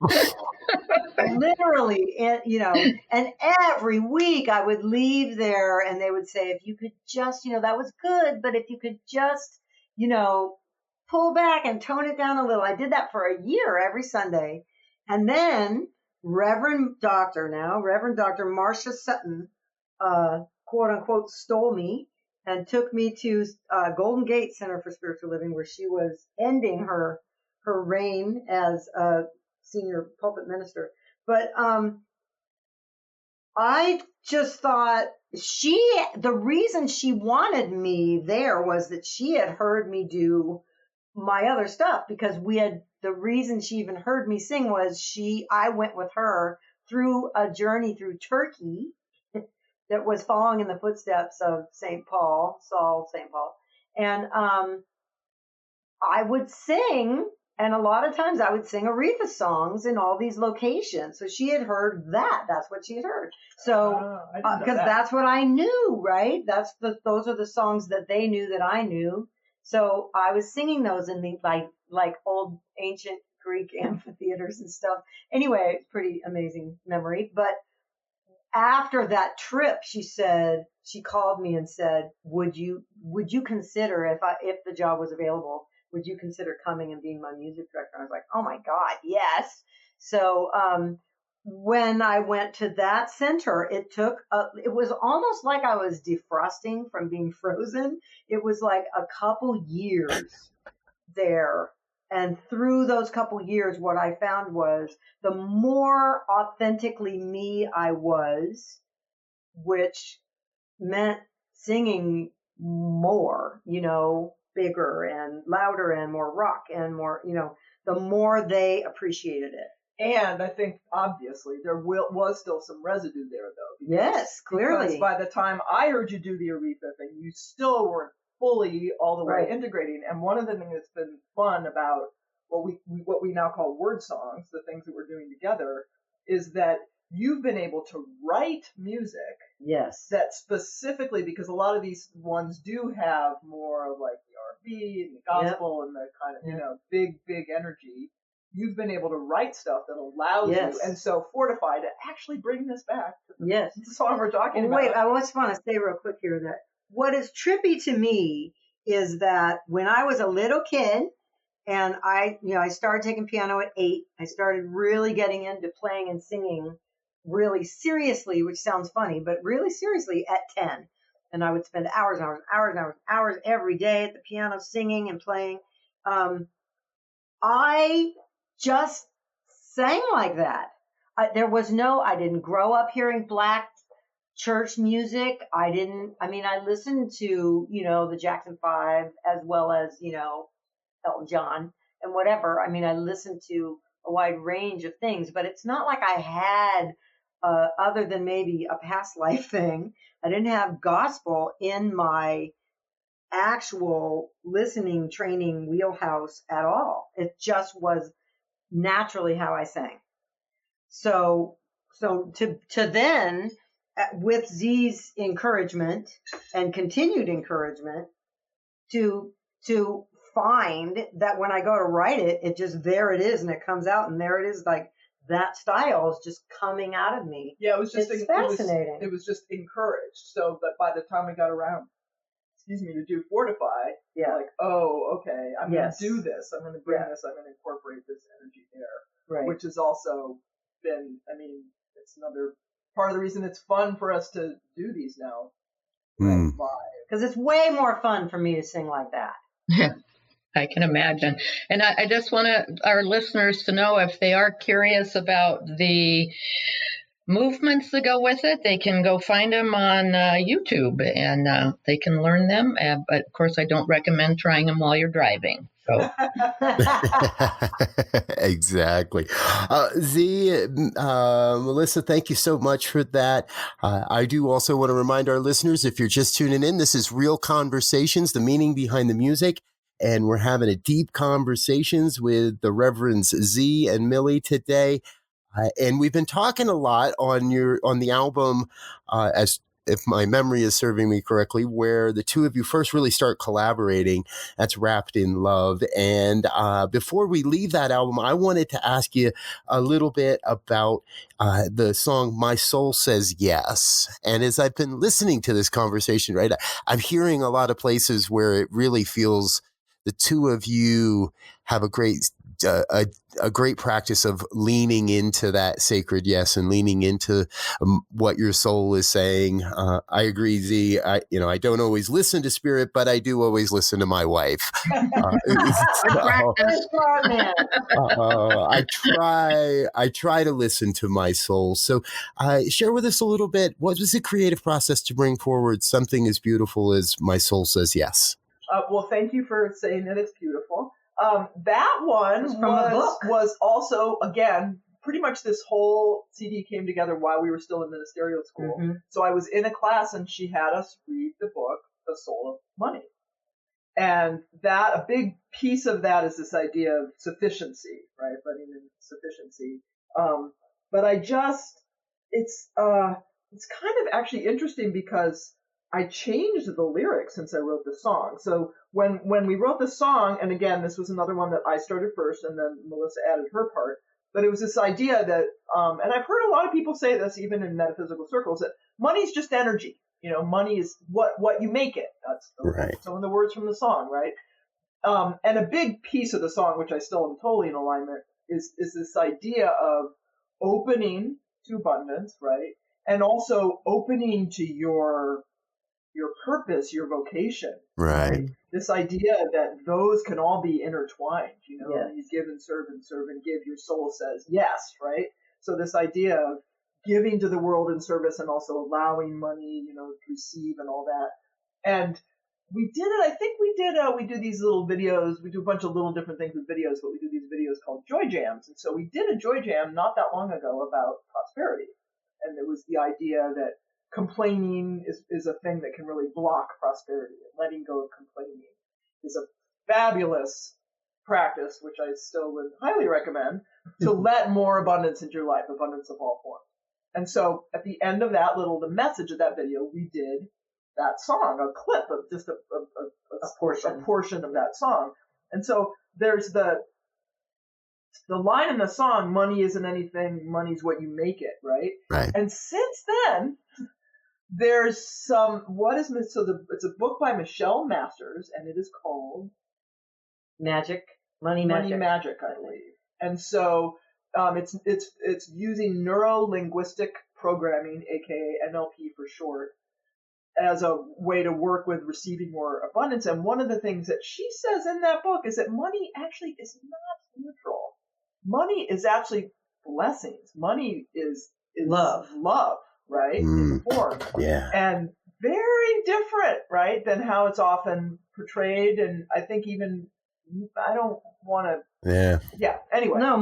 literally, and every week I would leave there and they would say, if you could just, that was good, but if you could just, pull back and tone it down a little. I did that for a year every Sunday. And then Reverend Dr. Marcia Sutton, quote unquote, stole me and took me to Golden Gate Center for Spiritual Living, where she was ending her reign as a senior pulpit minister. But I just thought the reason she wanted me there was that she had heard me do my other stuff, because the reason she even heard me sing was I went with her through a journey through Turkey that was following in the footsteps of Saul St. Paul. And I would sing, and a lot of times I would sing Aretha songs in all these locations. So she had heard that. That's what she had heard. So, because that's what I knew, right? Those are the songs that they knew that I knew. So I was singing those in the like old ancient Greek amphitheaters and stuff. Anyway, it's pretty amazing memory. But after that trip, she called me and said, would you consider, if the job was available, would you consider coming and being my music director? And I was like, oh my God, yes. So, when I went to that center, it was almost like I was defrosting from being frozen. It was like a couple years there. And through those couple years, what I found was the more authentically me I was, which meant singing more, bigger and louder and more rock and more, the more they appreciated it. And I think, obviously, there was still some residue there, though. Yes, clearly. Because by the time I heard you do the Aretha thing, you still weren't fully all the way integrating. And one of the things that's been fun about what we now call word songs, the things that we're doing together, is that you've been able to write music. Yes. That specifically, because a lot of these ones do have more of like the R&B and the gospel and the kind of, big energy. You've been able to write stuff that allows you, and so Fortify, to actually bring this back to the song we're talking about. Wait, I just want to say real quick here that what is trippy to me is that when I was a little kid and I started taking piano at 8, I started really getting into playing and singing really seriously, which sounds funny, but really seriously at 10. And I would spend hours every day at the piano singing and playing. I just sang like that. I didn't grow up hearing black church music. I listened to, the Jackson 5 as well as, Elton John and whatever. I listened to a wide range of things, but it's not like I had, other than maybe a past life thing, I didn't have gospel in my actual listening training wheelhouse at all. It just was naturally how I sang. So to then, with Z's encouragement and continued encouragement, to find that when I go to write it, there it is, and it comes out, and there it is, like that style is just coming out of me. Yeah, it was just fascinating. It was just encouraged, so that by the time we got around, to do Fortify, like, oh, okay, I'm going to do this. I'm going to bring this. I'm going to incorporate this energy there, which has also been, it's another part of the reason it's fun for us to do these now. Because it's way more fun for me to sing like that. I can imagine. And I just want our listeners to know, if they are curious about the movements that go with it, they can go find them on YouTube and they can learn them. But of course, I don't recommend trying them while you're driving. go. Exactly. Melissa, thank you so much for that. I do also want to remind our listeners, if you're just tuning in, this is Real Conversations, the meaning behind the music. And we're having a deep conversations with the Reverends Z and Millie today. And we've been talking a lot on the album, as if my memory is serving me correctly, where the two of you first really start collaborating. That's Wrapped in Love. And before we leave that album, I wanted to ask you a little bit about the song My Soul Says Yes. And as I've been listening to this conversation, right, I'm hearing a lot of places where it really feels the two of you have a great practice of leaning into that sacred yes and leaning into what your soul is saying. I agree, Z. I don't always listen to spirit, but I do always listen to my wife. I try to listen to my soul. So share with us a little bit, what was the creative process to bring forward something as beautiful as My Soul Says Yes? Well, thank you for saying that it's beautiful. That one was also, again, pretty much this whole CD came together while we were still in ministerial school. Mm-hmm. So I was in a class and she had us read the book, The Soul of Money. And a big piece of that is this idea of sufficiency, right? Letting in sufficiency. But it's kind of actually interesting because I changed the lyrics since I wrote the song. So when we wrote the song, and again, this was another one that I started first and then Melissa added her part, but it was this idea that, and I've heard a lot of people say this even in metaphysical circles, that money's just energy. Money is what you make it. That's some of the words from the song, right? And a big piece of the song, which I still am totally in alignment, is this idea of opening to abundance, right? And also opening to your purpose, your vocation. Right. This idea that those can all be intertwined, yes. You give and serve and give, your soul says yes, right? So this idea of giving to the world in service and also allowing money, to receive and all that. And we did it, I think we do these little videos, we do a bunch of little different things with videos, but we do these videos called Joy Jams. And so we did a Joy Jam not that long ago about prosperity. And it was the idea that complaining is a thing that can really block prosperity, and letting go of complaining is a fabulous practice, which I still would highly recommend, to let more abundance into your life, abundance of all forms. And so at the end of the message of that video, we did that song, a clip of just a portion of that song. And so there's the line in the song, money isn't anything, money's what you make it, right? Right. And since then, there's it's a book by Michelle Masters, and it is called Money Magic, I believe. And so it's using neuro-linguistic programming, aka NLP for short, as a way to work with receiving more abundance. And one of the things that she says in that book is that money actually is not neutral. Money is actually blessings. Money is love, right? In form. Yeah. And very different, right, than how it's often portrayed. And I think even, I don't want to. Yeah. Yeah. Anyway. No,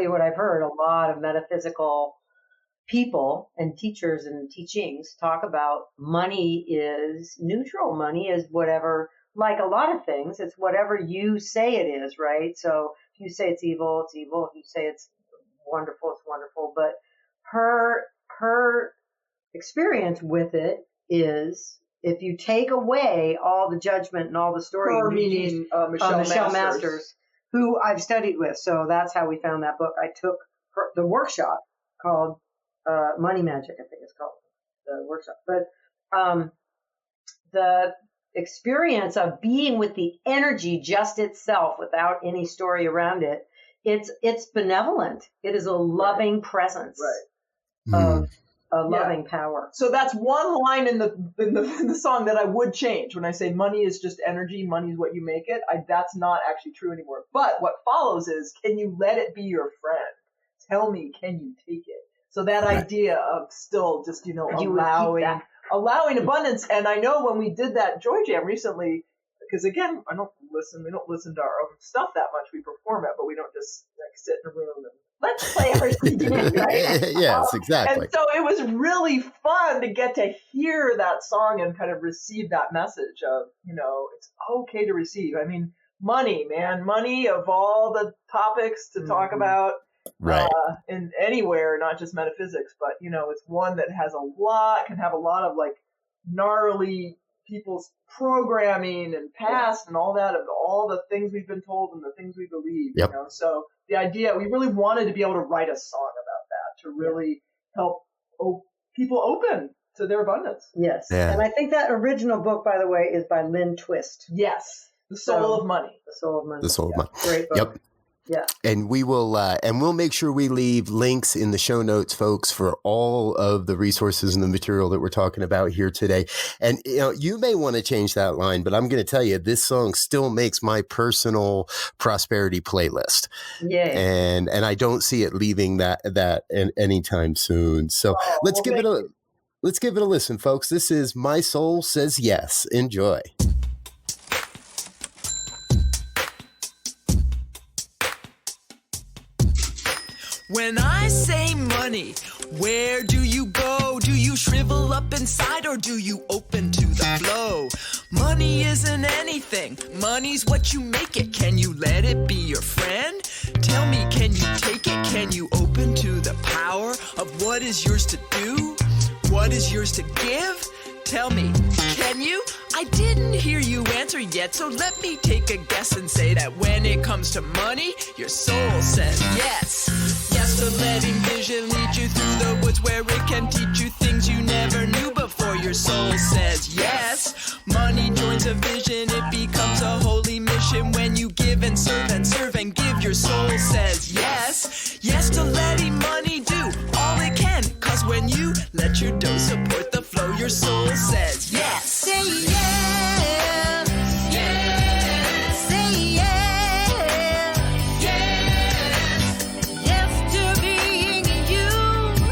what I've heard, a lot of metaphysical people and teachers and teachings talk about money is neutral. Money is whatever, like a lot of things, it's whatever you say it is, right? So if you say it's evil, it's evil. If you say it's wonderful, it's wonderful. But her experience with it is, if you take away all the judgment and all the story, meaning Michelle Masters, who I've studied with. So that's how we found that book. I took the workshop called Money Magic, I think it's called the workshop. But the experience of being with the energy just itself without any story around it, it's benevolent. It is a loving presence of a loving power. So that's one line in the song that I would change. When I say money is just energy, money is what you make it, that's not actually true anymore. But what follows is, can you let it be your friend? Tell me, can you take it? So that idea of still just, allowing abundance. And I know when we did that Joy Jam recently, because again, we don't listen to our own stuff that much. We perform it, but we don't just like sit in a room and let's play our CD, right? Yes, exactly. And so it was really fun to get to hear that song and kind of receive that message of, it's okay to receive. I mean, money of all the topics to talk about, right. In anywhere, not just metaphysics, but, it's one that can have a lot of like gnarly people's programming and past and all that, of all the things we've been told and the things we believe, Yep. So the idea, we really wanted to be able to write a song about that to really help people open to their abundance. Yes. Yeah. And I think that original book, by the way, is by Lynn Twist. Yes. The Soul of Money. The Soul of Money. The Soul of Money. Great book. Yep. Yeah. And we will, and we'll make sure we leave links in the show notes, folks, for all of the resources and the material that we're talking about here today. And, you may want to change that line, but I'm going to tell you, this song still makes my personal prosperity playlist. Yeah. And I don't see it leaving that anytime soon. So let's give it a listen, folks. This is My Soul Says Yes. Enjoy. When I say money, where do you go? Do you shrivel up inside or do you open to the flow? Money isn't anything. Money's what you make it. Can you let it be your friend? Tell me, can you take it? Can you open to the power of what is yours to do? What is yours to give? Tell me, can you? I didn't hear you answer yet, so let me take a guess and say that when it comes to money, your soul says yes. Yes to letting vision lead you through the woods where it can teach you things you never knew before. Your soul says yes. Money joins a vision, it becomes a holy mission when you give and serve and give. Your soul says yes. Yes to letting money do all it can, cause when you let your dough support the flow, your soul says yes. Say yes, yes, say yes, yes, yes to being used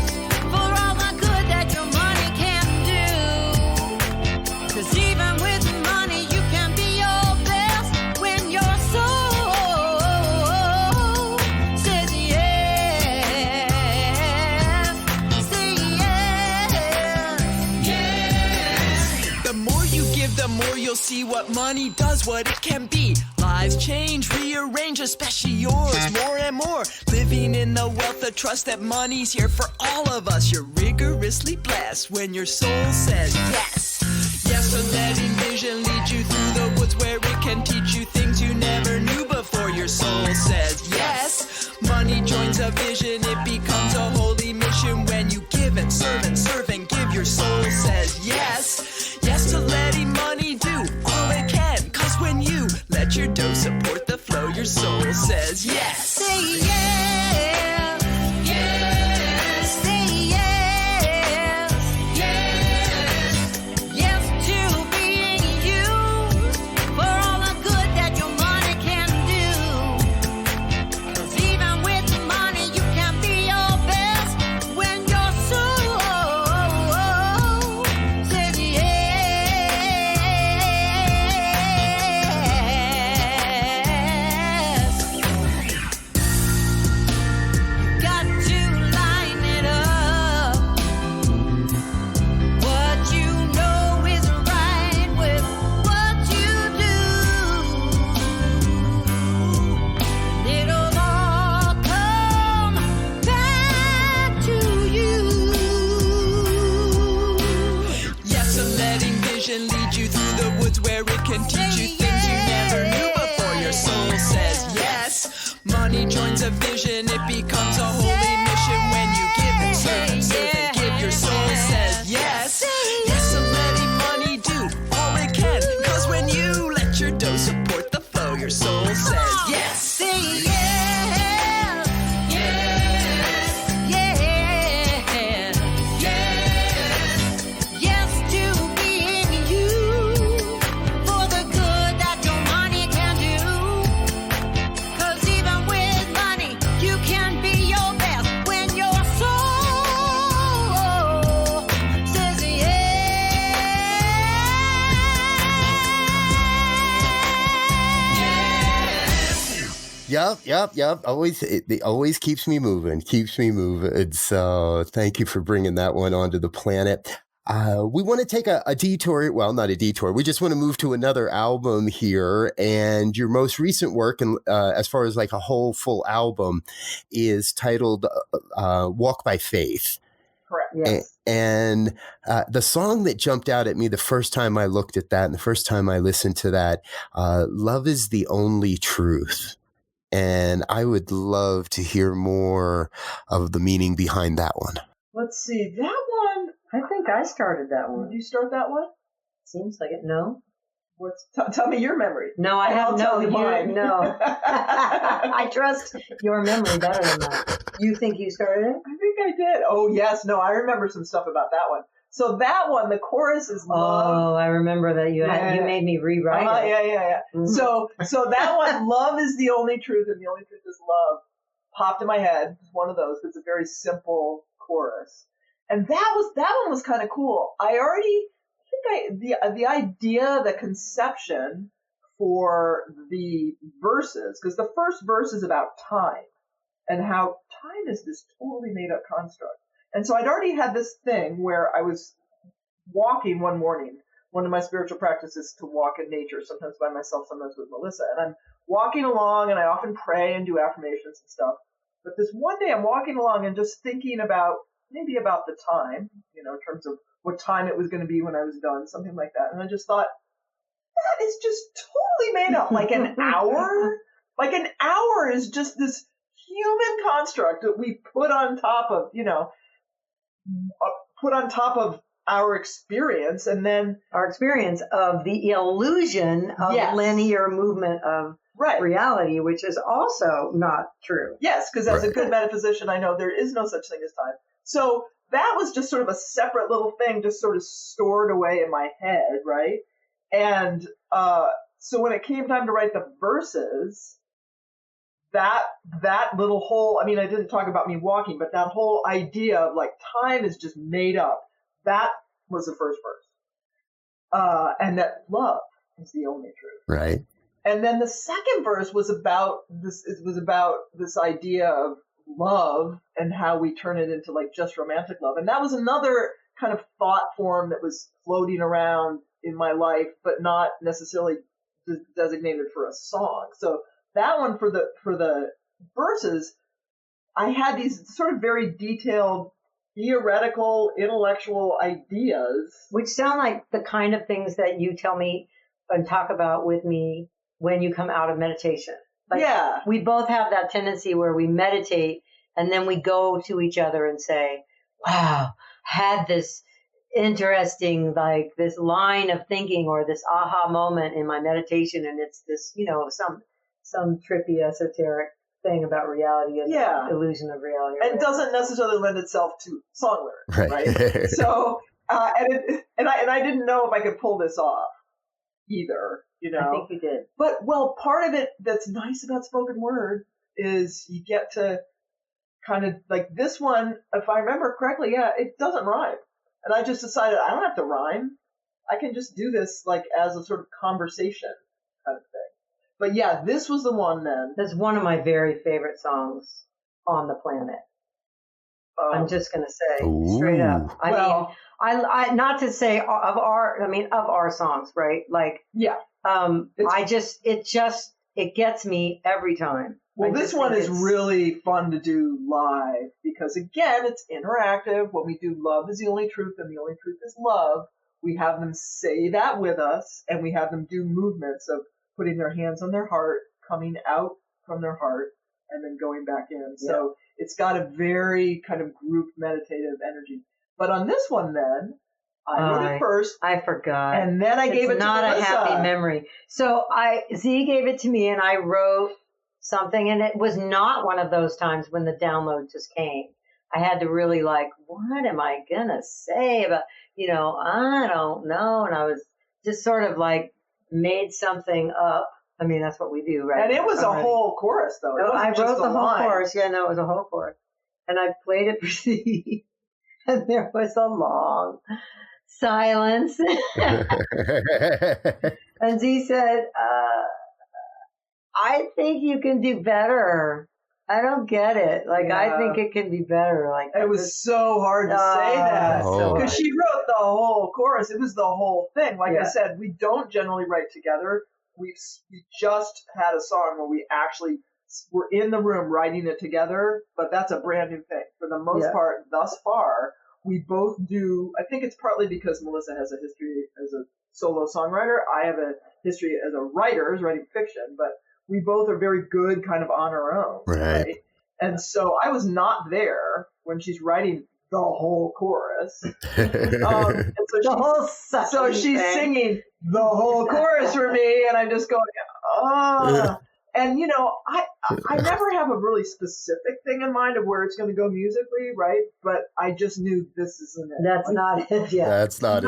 for all the good that your money can do. 'Cause even with money you can be your best when your soul says yes. Say yes, yes. The more you give, the more you'll see what money does, what it can be. Lives change, rearrange, especially yours, more and more. Living in the wealth of trust that money's here for all of us. You're rigorously blessed when your soul says yes. Yes to letting vision lead you through the woods where it can teach you things you never knew before. Your soul says yes. Money joins a vision, it becomes a holy mission when you give and serve and give. Your soul says yes. Yes to letting money do all it can, cause when you let your dough support the flow, your soul says yes. Say yes, yes, say yes, yes, yes to being used for all the good that your money can do. 'Cause even with money you can be your best when your soul says yes. Got to line it up. What you know is right with what you do. It'll all come back to you. Yes to letting vision lead you through the woods where it can teach you things you never knew before. Your soul says yes. Money joins a vision, it becomes a holy mission when you give and serve and give. Your soul says yes. Yes to letting money do all it can, cause when you let your dough support the flow, your soul says yes. Say yes, yes, yes, yes, yes to being you for the good that your money can do. 'Cause even with money you can be your best when your soul says yes. Yep. It always keeps me moving. So thank you for bringing that one onto the planet. We want to take a detour. Well, not a detour. We just want to move to another album here. And your most recent work, and as far as like a whole full album, is titled Walk by Faith. Correct. Yes. And the song that jumped out at me the first time I looked at that and the first time I listened to that, Love is the Only Truth. And I would love to hear more of the meaning behind that one. Let's see. That one. I think I started that one. Did you start that one? Seems like it. No. Tell me your memory. No, I And have I'll tell you mine. No. I trust your memory better than mine. You think you started it? I think I did. Oh, yes. No, I remember some stuff about that one. So that one, the chorus is love. Oh, I remember that you made me rewrite it. Yeah. Mm-hmm. So that one, love is the only truth, and the only truth is love, popped in my head. It's one of those. It's a very simple chorus, and that one was kind of cool. The idea, the conception for the verses, because the first verse is about time and how time is this totally made up construct. And so I'd already had this thing where I was walking one morning. One of my spiritual practices to walk in nature, sometimes by myself, sometimes with Melissa. And I'm walking along, and I often pray and do affirmations and stuff. But this one day I'm walking along and just thinking about the time, in terms of what time it was going to be when I was done, something like that. And I just thought, that is just totally made up. Like an hour? Like an hour is just this human construct that we put on top of, our experience, and then our experience of the illusion of linear movement of reality, which is also not true. Yes, because as a good metaphysician, I know there is no such thing as time. So that was just sort of a separate little thing, just sort of stored away in my head, right? And so when it came time to write the verses, that little whole, I didn't talk about me walking, but that whole idea of like time is just made up. That was the first verse. And that love is the only truth. Right. And then the second verse was about this. It was about this idea of love and how we turn it into like just romantic love. And that was another kind of thought form that was floating around in my life, but not necessarily designated for a song. So that one for the verses, I had these sort of very detailed theoretical, intellectual ideas. Which sound like the kind of things that you tell me and talk about with me when you come out of meditation. Like, we both have that tendency where we meditate and then we go to each other and say, wow, had this interesting, like this line of thinking or this aha moment in my meditation. And it's this, some trippy esoteric thing about reality and the illusion of reality. And doesn't necessarily lend itself to song lyrics, right? So, and I didn't know if I could pull this off either, I think you did. But, part of it that's nice about spoken word is you get to kind of, like this one, if I remember correctly, it doesn't rhyme. And I just decided I don't have to rhyme. I can just do this like as a sort of conversation kind of thing. But this was the one then. That's one of my very favorite songs on the planet. I'm just going to say straight up. I not to say of our songs, right? Like, it gets me every time. Well, this one is really fun to do live because again, it's interactive. When we do Love is the Only Truth and the Only Truth is Love, we have them say that with us and we have them do movements of putting their hands on their heart, coming out from their heart, and then going back in. Yeah. So it's got a very kind of group meditative energy. But on this one then, I wrote it first. I forgot. And then I gave it to Melissa. It's not a happy memory. So Z gave it to me and I wrote something, and it was not one of those times when the download just came. I had to really like, what am I going to say about, I don't know. And I was just sort of like, made something up. That's what we do, right? And it was a whole chorus, though. I wrote the whole chorus. Yeah, no, it was a whole chorus. And I played it for Z, and there was a long silence. And Z said, I I think you can do better. I don't get it. Like, I think it can be better. Like, it was so hard to say that Oh. because she wrote the whole chorus. It was the whole thing. Like I Yeah. said, we don't generally write together. We just had a song where we actually were in the room writing it together, but that's a brand new thing. For the most part, thus far, we both do. I think it's partly because Melissa has a history as a solo songwriter. I have a history as a writer, as writing fiction, but we both are very good kind of on our own. Right. And so I was not there when she's writing the whole chorus. And so the whole so she's thing. singing the whole chorus for me, and I'm just going, oh. And, you know, I never have a really specific thing in mind of where it's going to go musically, right? But I just knew this isn't it. That's not it. Yeah. That's not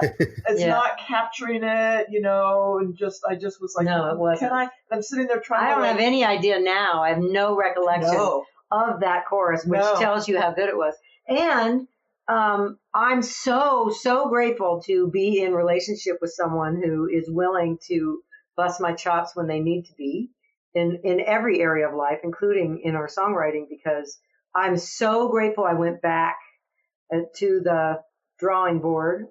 it. It's not capturing it, you know, and I just was like, No, it wasn't. I'm sitting there trying I to. don't have any idea now. I have no recollection No. of that chorus, which tells you how good it was. And I'm so grateful to be in relationship with someone who is willing to bust my chops when they need to be in every area of life, including in our songwriting, because I'm so grateful I went back to the drawing board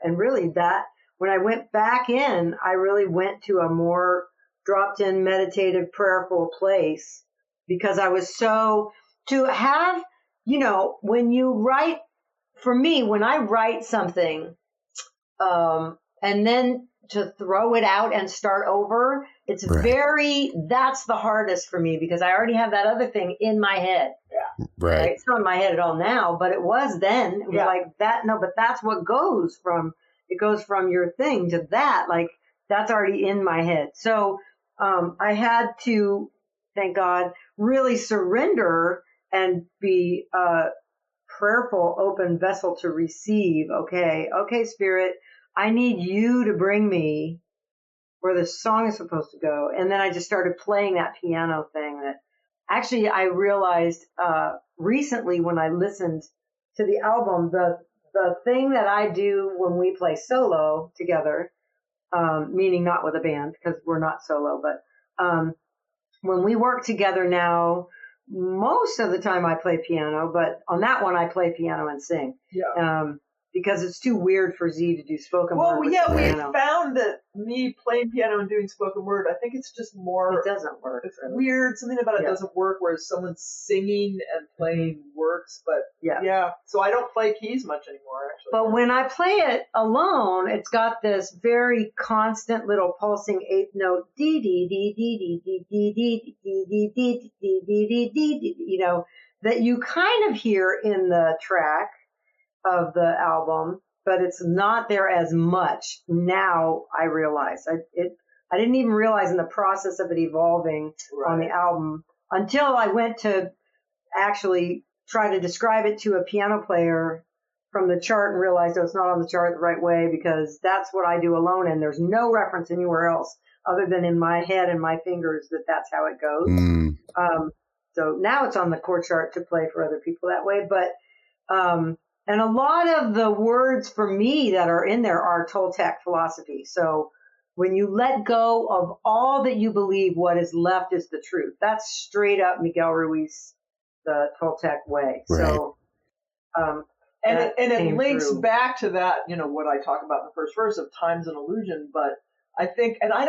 and really that when I went back in, I really went to a more dropped in meditative prayerful place because I was to have, you know, when you write, for me, when I write something, and then to throw it out and start over, it's that's the hardest for me because I already have that other thing in my head. Yeah. Right. It's not in my head at all now, but it was then. It was like that. No, but that's what goes from your thing to that. Like that's already in my head. So, I had to, thank God, really surrender and be a prayerful, open vessel to receive. Okay, Spirit, I need you to bring me where the song is supposed to go. And then I just started playing that piano thing that actually I realized recently when I listened to the album, the thing that I do when we play solo together, meaning not with a band because we're not solo, but when we work together now, most of the time I play piano, but on that one I play piano and sing. Yeah. Because it's too weird for Z to do spoken word. Well, yeah, we found that me playing piano and doing spoken word, I think it's just more. It doesn't work. It's weird. Something about it doesn't work, whereas someone singing and playing works. But so I don't play keys much anymore, actually. But when I play it alone, it's got this very constant little pulsing eighth note, dee dee dee dee dee dee dee dee dee dee dee dee dee dee, you know, that you kind of hear in the track of the album, but it's not there as much. Now I realize I didn't even realize in the process of it evolving on the album until I went to actually try to describe it to a piano player from the chart and realized it's not on the chart the right way because that's what I do alone and there's no reference anywhere else other than in my head and my fingers that's how it goes. So now it's on the chord chart to play for other people that way, but and a lot of the words for me that are in there are Toltec philosophy. So when you let go of all that you believe, what is left is the truth. That's straight up Miguel Ruiz, the Toltec way. Right. So, and it links back to that, you know, what I talk about in the first verse of time's an illusion. But I think, and I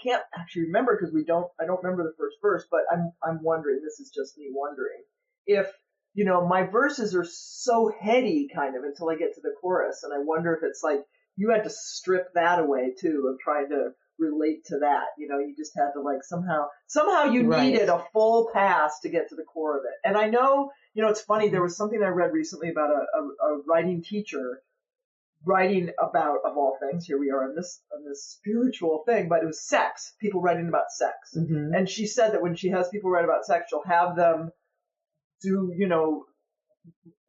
can't actually remember because I don't remember the first verse, but I'm wondering, this is just me wondering if, you know, my verses are so heady kind of until I get to the chorus. And I wonder if it's like you had to strip that away too of trying to relate to that. You know, you just had to like somehow you needed a full pass to get to the core of it. And I know, you know, it's funny. There was something I read recently about a writing teacher writing about, of all things, here we are on this spiritual thing, but it was sex, people writing about sex. Mm-hmm. And she said that when she has people write about sex, she'll have them do, you know,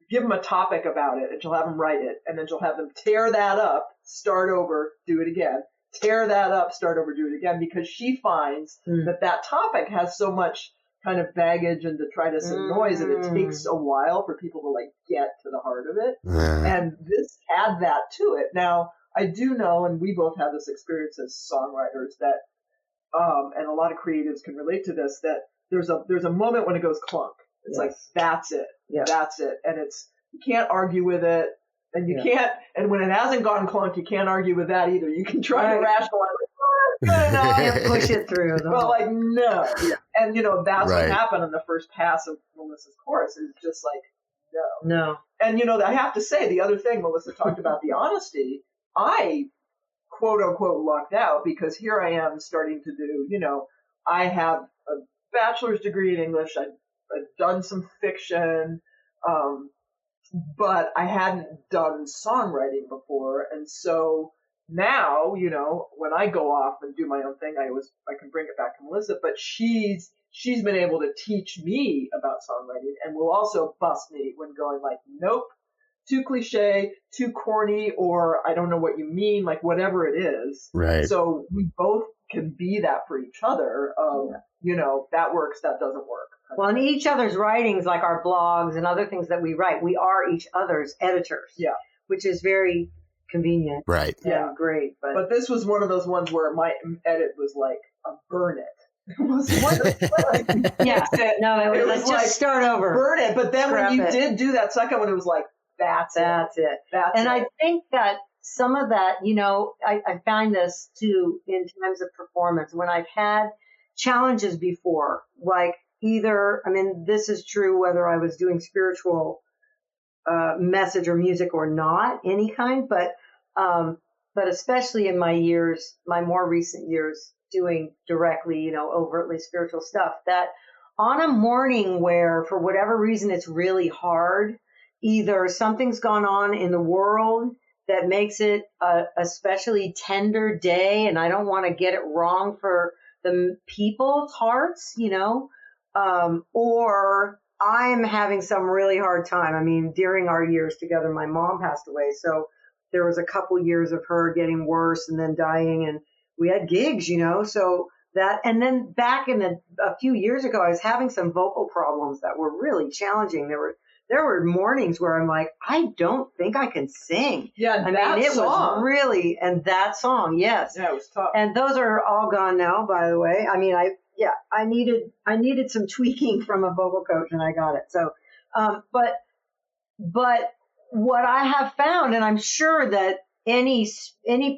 give them a topic about it and she'll have them write it and then she'll have them tear that up, start over, do it again, tear that up, start over, do it again, because she finds that topic has so much kind of baggage and detritus and noise and it takes a while for people to like get to the heart of it. And this had that to it. Now, I do know, and we both have this experience as songwriters, that and a lot of creatives can relate to this, that there's a moment when it goes clunk. It's like, that's it. Yeah. That's it. And you can't argue with it. And you can't, and when it hasn't gone clunk, you can't argue with that either. You can try to rationalize, and push it through. but like, no. And, that's Right. what happened in the first pass of Melissa's course, is just like, no. No. And, I have to say, the other thing, Melissa talked about the honesty, I, quote unquote, lucked out, because here I am starting to do, I have a bachelor's degree in English. I've done some fiction, but I hadn't done songwriting before. And so now, when I go off and do my own thing, I can bring it back to Melissa, but she's been able to teach me about songwriting, and will also bust me when going like, nope, too cliche, too corny, or I don't know what you mean, like whatever it is. Right. So we both can be that for each other. That works, that doesn't work. Well, in each other's writings, like our blogs and other things that we write, we are each other's editors. Yeah. Which is very convenient. Right. Yeah. And great. But this was one of those ones where my edit was like a burn it. It was like, yeah. No, it was was just like, start over. burn it. But then Scrap when you it. did do that second one, it was like, that's it. And I think that some of that, I find this too in times of performance when I've had challenges before, like this is true whether I was doing spiritual message or music or not, any kind, but especially in my more recent years doing directly, overtly spiritual stuff, that on a morning where for whatever reason it's really hard, either something's gone on in the world that makes it a especially tender day, and I don't want to get it wrong for the people's hearts, or I'm having some really hard time. I mean, during our years together, my mom passed away, so there was a couple years of her getting worse and then dying, and we had gigs, so that, and then back a few years ago, I was having some vocal problems that were really challenging. There were mornings where I'm like, I don't think I can sing. Yeah, was really, and that song, yes. Yeah, it was tough. And those are all gone now, by the way. I mean, I needed some tweaking from a vocal coach, and I got it. So, but what I have found, and I'm sure that any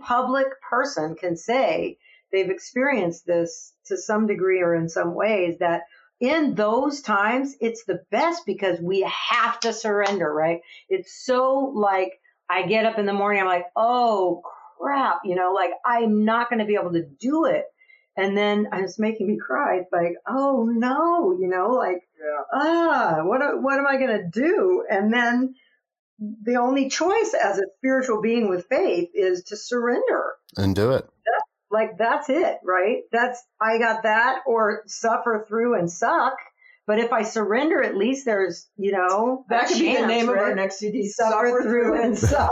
public person can say they've experienced this to some degree or in some ways, that in those times, it's the best because we have to surrender, right? It's so like, I get up in the morning, I'm like, oh crap, like I'm not going to be able to do it. And then it's making me cry. It's like, oh no, what am I going to do? And then the only choice as a spiritual being with faith is to surrender. And do it. That's it, right? I got that, or suffer through and suck. But if I surrender, at least there's, that could be the name of our next CD. Suffer through and suck.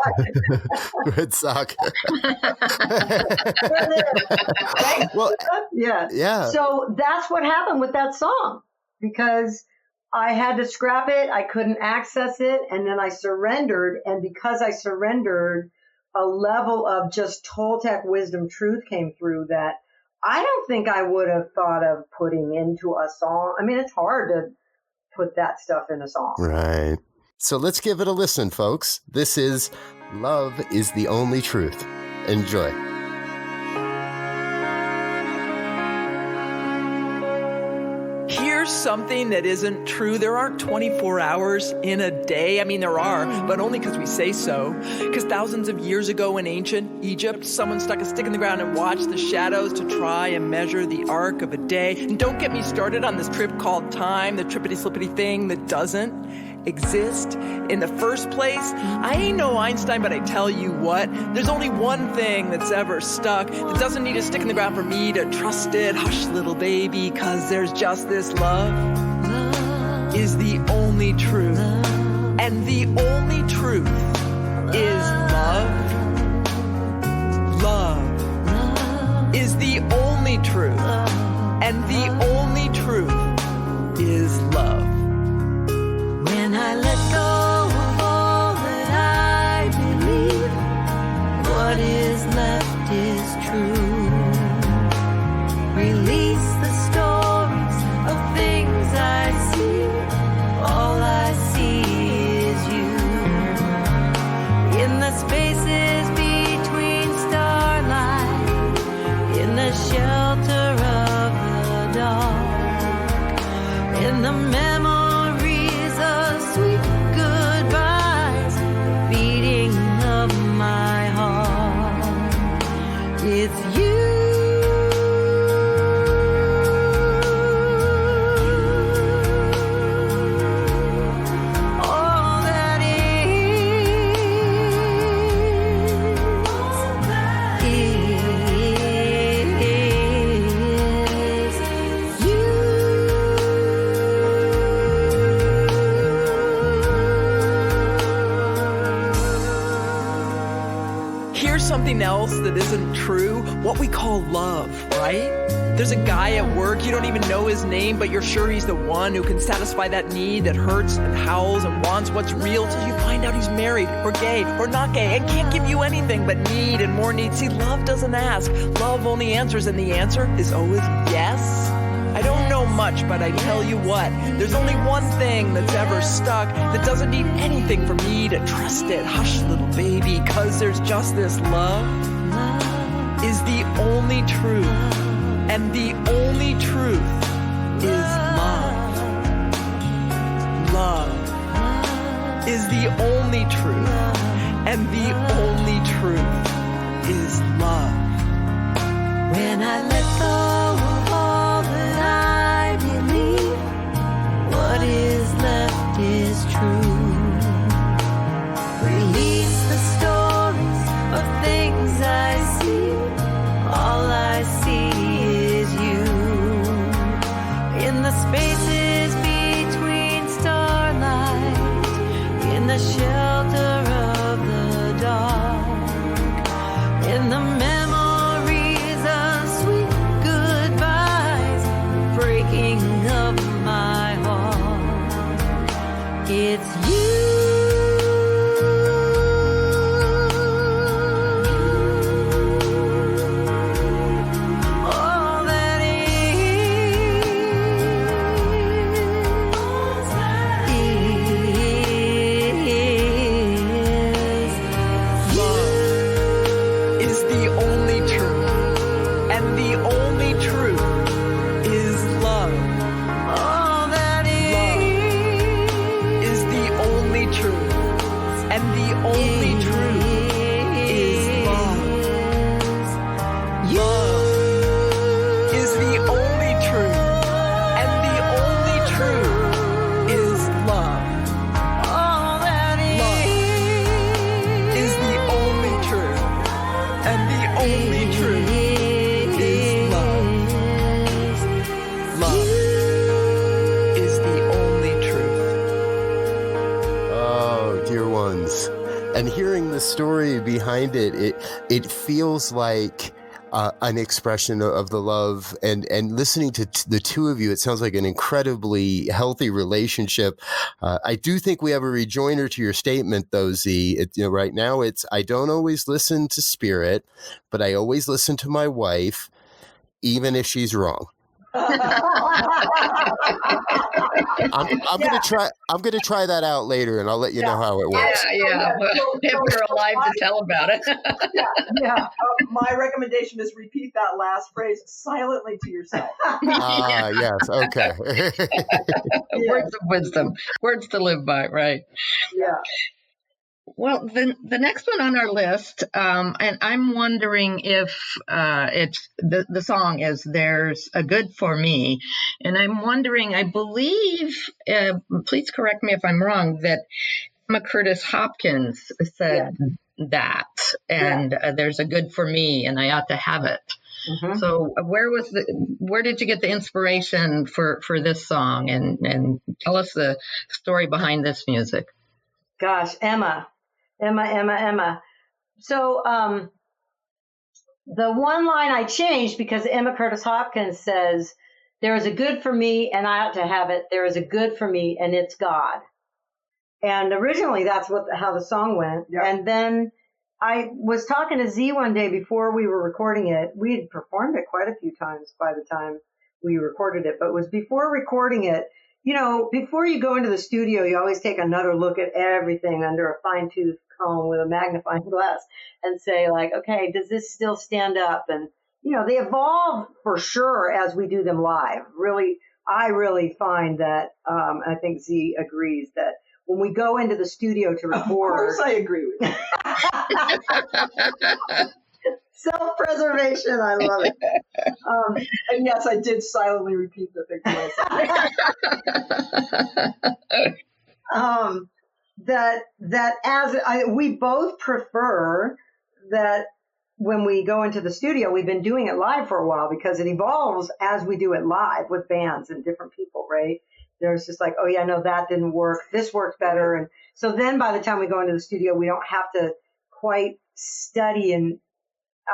Good suck. Well, yeah. So that's what happened with that song, because I had to scrap it. I couldn't access it. And then I surrendered. And because I surrendered, a level of just Toltec wisdom truth came through that I don't think I would have thought of putting into a song. I mean, it's hard to put that stuff in a song. Right. So let's give it a listen, folks. This is Love is the Only Truth. Enjoy. Here's something that isn't true. There aren't 24 hours in a day. I mean, there are, but only because we say so. Because thousands of years ago in ancient Egypt, someone stuck a stick in the ground and watched the shadows to try and measure the arc of a day. And don't get me started on this trip called time, the trippity-slippity thing that doesn't exist in the first place. I ain't no Einstein, but I tell you what, there's only one thing that's ever stuck that doesn't need a stick in the ground for me to trust it. Hush, little baby, 'cause there's just this love is the only truth. And the only truth is love. Love is the only truth. And the only truth is love. When I let go of all that I believe, what is left is true. something else that isn't true, what we call love, right? There's a guy at work, you don't even know his name, but you're sure he's the one who can satisfy that need that hurts and howls and wants what's real till you find out he's married or gay or not gay and can't give you anything but need and more need. See, love doesn't ask. Love only answers, and the answer is always yes. I don't know much, but I tell you what, there's only one thing that's ever stuck that doesn't need anything for me to trust it. Hush, little baby, 'cause there's just this love is the only truth. And the only truth is love. Love is the only truth. And the only truth is love. When I let go of all that I believe, what is left is true. Release the stories of things I see. All I see is you. In the spaces between starlight, in the shelter of the dark, in the memories of sweet goodbyes, breaking of my heart. It's you. And hearing the story behind it feels like an expression of the love. And listening to the two of you, it sounds like an incredibly healthy relationship. I do think we have a rejoinder to your statement, though, Z. Right now I don't always listen to Spirit, but I always listen to my wife, even if she's wrong. I'm gonna try that out later, and I'll let you know how it works. Yeah. Well, if you're alive to tell about it. Yeah. My recommendation is repeat that last phrase silently to yourself. Yes. Okay. Words of wisdom, words to live by, right? Yeah. Well, the next one on our list, and I'm wondering if it's the song is "There's a Good for Me," and I'm wondering, I believe, please correct me if I'm wrong, that Emma Curtis Hopkins said that, and there's a good for me, and I ought to have it. Mm-hmm. So where did you get the inspiration for this song, and tell us the story behind this music? Gosh, Emma. So the one line I changed because Emma Curtis Hopkins says, "There is a good for me and I ought to have it. There is a good for me and it's God." And originally that's how the song went. Yep. And then I was talking to Z one day before we were recording it. We had performed it quite a few times by the time we recorded it, but it was before recording it. Before you go into the studio, you always take another look at everything under a fine-tooth comb with a magnifying glass and say, like, okay, does this still stand up? And, they evolve for sure as we do them live. Really, I really find that, I think Z agrees, that when we go into the studio to record. Of course I agree with you. Self-preservation, I love it. And yes, I did silently repeat the thing to myself. We both prefer that when we go into the studio, we've been doing it live for a while because it evolves as we do it live with bands and different people, right? There's just like, oh yeah, no, that didn't work. This worked better. And so then by the time we go into the studio, we don't have to quite study and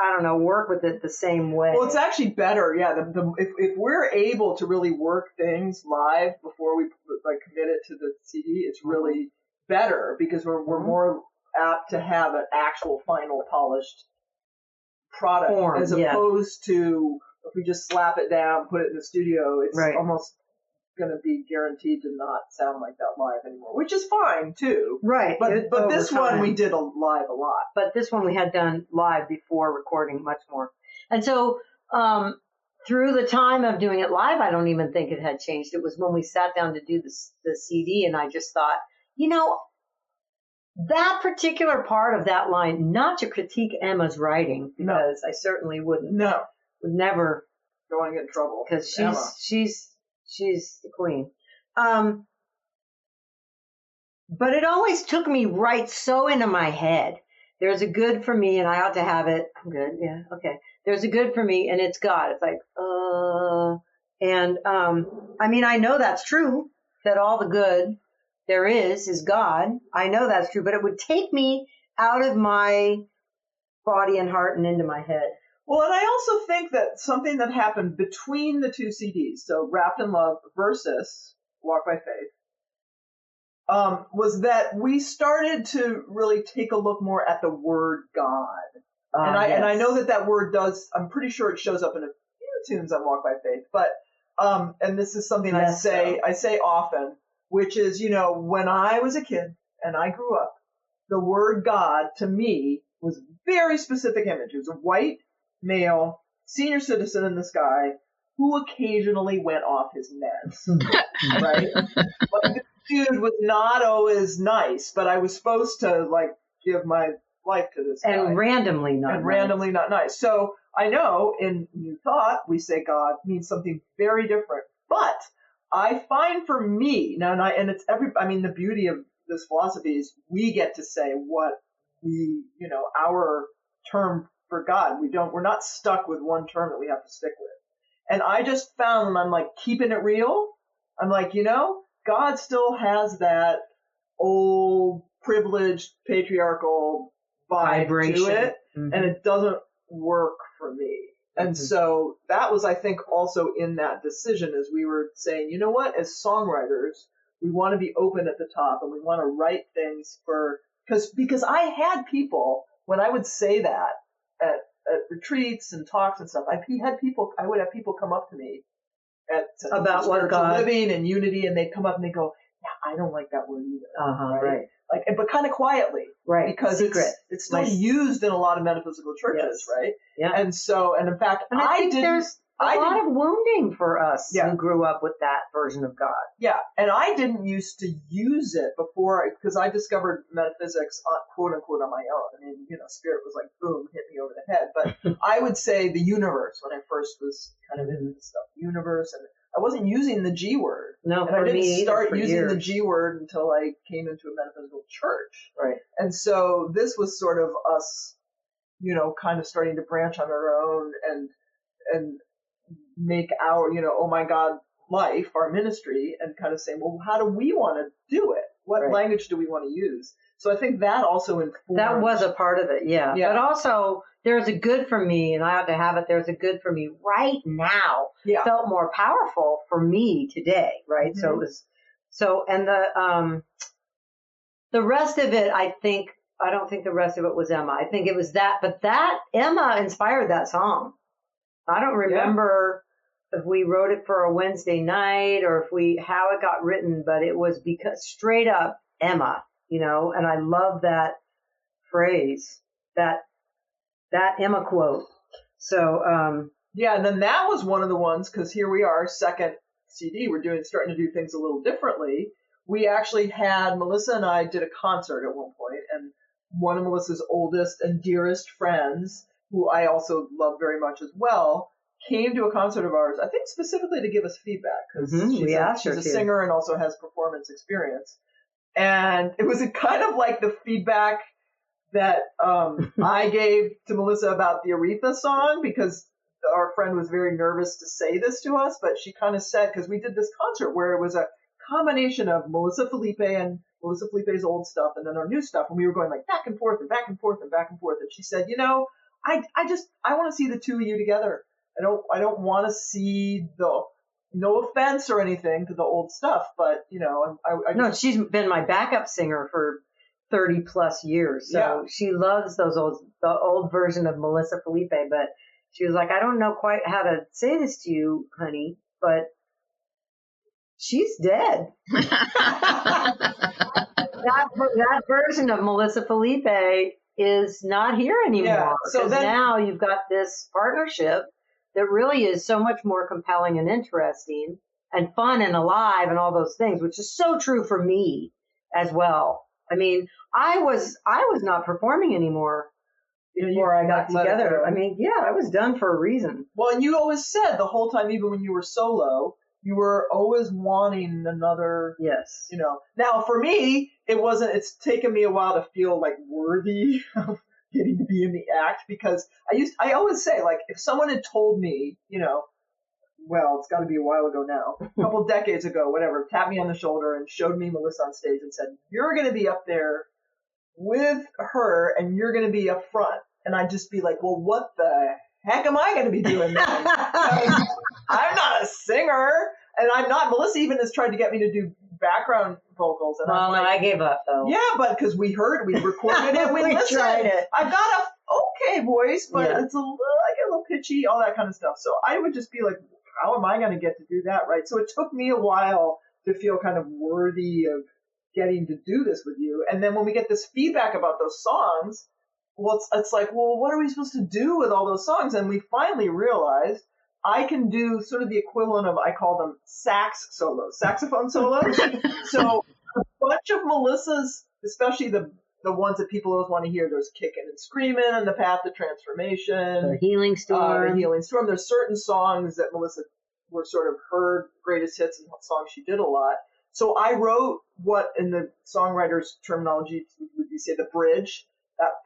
I don't know, work with it the same way. Well, it's actually better, yeah. If we're able to really work things live before we like commit it to the CD, it's really better because we're more apt to have an actual final polished product as opposed to if we just slap it down, put it in the studio, it's almost going to be guaranteed to not sound like that live anymore, which is fine too. Right. But this one we did live a lot. But this one we had done live before recording much more. And so through the time of doing it live, I don't even think it had changed. It was when we sat down to do the CD and I just thought, you know, that particular part of that line, not to critique Emma's writing, because I certainly wouldn't. No. Would never. Don't want to get in trouble. Because she's the queen. But it always took me right so into my head. There's a good for me and I ought to have it. I'm good. Yeah. Okay. There's a good for me and it's God. It's like, and, I mean, I know that's true that all the good there is God. I know that's true, but it would take me out of my body and heart and into my head. Well, and I also think that something that happened between the two CDs, so Wrapped in Love versus Walk by Faith, was that we started to really take a look more at the word God. And I know that word does, I'm pretty sure it shows up in a few tunes on Walk by Faith, but, and this is something I say often, which is, you know, when I was a kid and I grew up, the word God to me was a very specific image. It was a white male senior citizen in the sky who occasionally went off his meds, right? Like, this dude was not always nice, but I was supposed to like give my life to this guy. And randomly not nice. So I know in New Thought we say God means something very different, but I find for me now, and it's the beauty of this philosophy is we get to say what we, you know, our term for God. We're not stuck with one term that we have to stick with. And I just found when I'm like keeping it real, I'm like, you know, God still has that old privileged patriarchal vibe to it, and it doesn't work for me. And so that was, I think, also in that decision as we were saying, you know what, as songwriters, we want to be open at the top and we want to write things because I had people, when I would say that at retreats and talks and stuff, I would have people come up to me about what God living and unity, and they'd come up and they go, yeah, I don't like that word either. Right. Like, but kind of quietly, right? Because it's still used in a lot of metaphysical churches, right? Yeah. And so, and in fact, I think there's a lot of wounding for us who grew up with that version of God. Yeah, and I didn't used to use it before because I discovered metaphysics, quote unquote, on my own. I mean, you know, spirit was like, boom, hit me over the head. But I would say the universe when I first was kind of into this stuff, universe, and I wasn't using the G word. No, and I didn't start using the G word until I came into a metaphysical church. Right. And so this was sort of us, you know, kind of starting to branch on our own and make our, you know, oh my God, life, our ministry, and kind of saying, well, how do we want to do it? What language do we want to use? So I think that also informed. That was a part of it, yeah. But also, there's a good for me, and I have to have it, there's a good for me right now. Yeah. Felt more powerful for me today, right? Mm-hmm. So it was, and the rest of it, I don't think the rest of it was Emma. I think it was that, but Emma inspired that song. I don't remember if we wrote it for a Wednesday night or how it got written, but it was because straight up Emma, you know, and I love that phrase, that Emma quote. So, and then that was one of the ones, because here we are, second CD, starting to do things a little differently. We actually had, Melissa and I did a concert at one point, and one of Melissa's oldest and dearest friends, who I also love very much as well, came to a concert of ours, I think specifically to give us feedback, because she's a singer and also has performance experience. And it was a kind of like the feedback that I gave to Melissa about the Aretha song, because our friend was very nervous to say this to us, but she kind of said, because we did this concert where it was a combination of Melissa Phillipe and Melissa Philippe's old stuff and then our new stuff, and we were going like back and forth and back and forth and back and forth. And she said, you know, I want to see the two of you together. I don't want to see no offense or anything to the old stuff, but No, she's been my backup singer for 30 plus years. So she loves the old version of Melissa Phillipe, but she was like, I don't know quite how to say this to you, honey, but she's dead. that version of Melissa Phillipe is not here anymore. Yeah. So now you've got this partnership that really is so much more compelling and interesting and fun and alive and all those things, which is so true for me as well. I mean, I was not performing anymore before I got together. I mean, I was done for a reason. Well, and you always said the whole time, even when you were solo, you were always wanting another. Yes. Now for me, it's taken me a while to feel like worthy of getting to be in the act, because I always say, like, if someone had told me, well, it's got to be a while ago now, a couple decades ago, whatever, tapped me on the shoulder and showed me Melissa on stage and said, you're going to be up there with her and you're going to be up front. And I'd just be like, well, what the heck am I going to be doing then? I'm not a singer, and I'm not. Melissa even has tried to get me to do background vocals. And well, I gave up, though. Yeah, but because we recorded it, we listened. Tried it. I've got a okay voice, but it's I get a little pitchy, all that kind of stuff. So I would just be like, how am I going to get to do that, right? So it took me a while to feel kind of worthy of getting to do this with you. And then when we get this feedback about those songs, well, it's like, well, what are we supposed to do with all those songs? And we finally realized I can do sort of the equivalent of, I call them saxophone solos. So a bunch of Melissa's, especially the ones that people always want to hear, there's Kicking and Screaming and The Path to Transformation. The Healing Storm. There's certain songs that Melissa were sort of her greatest hits and songs she did a lot. So I wrote what in the songwriter's terminology would you say the bridge,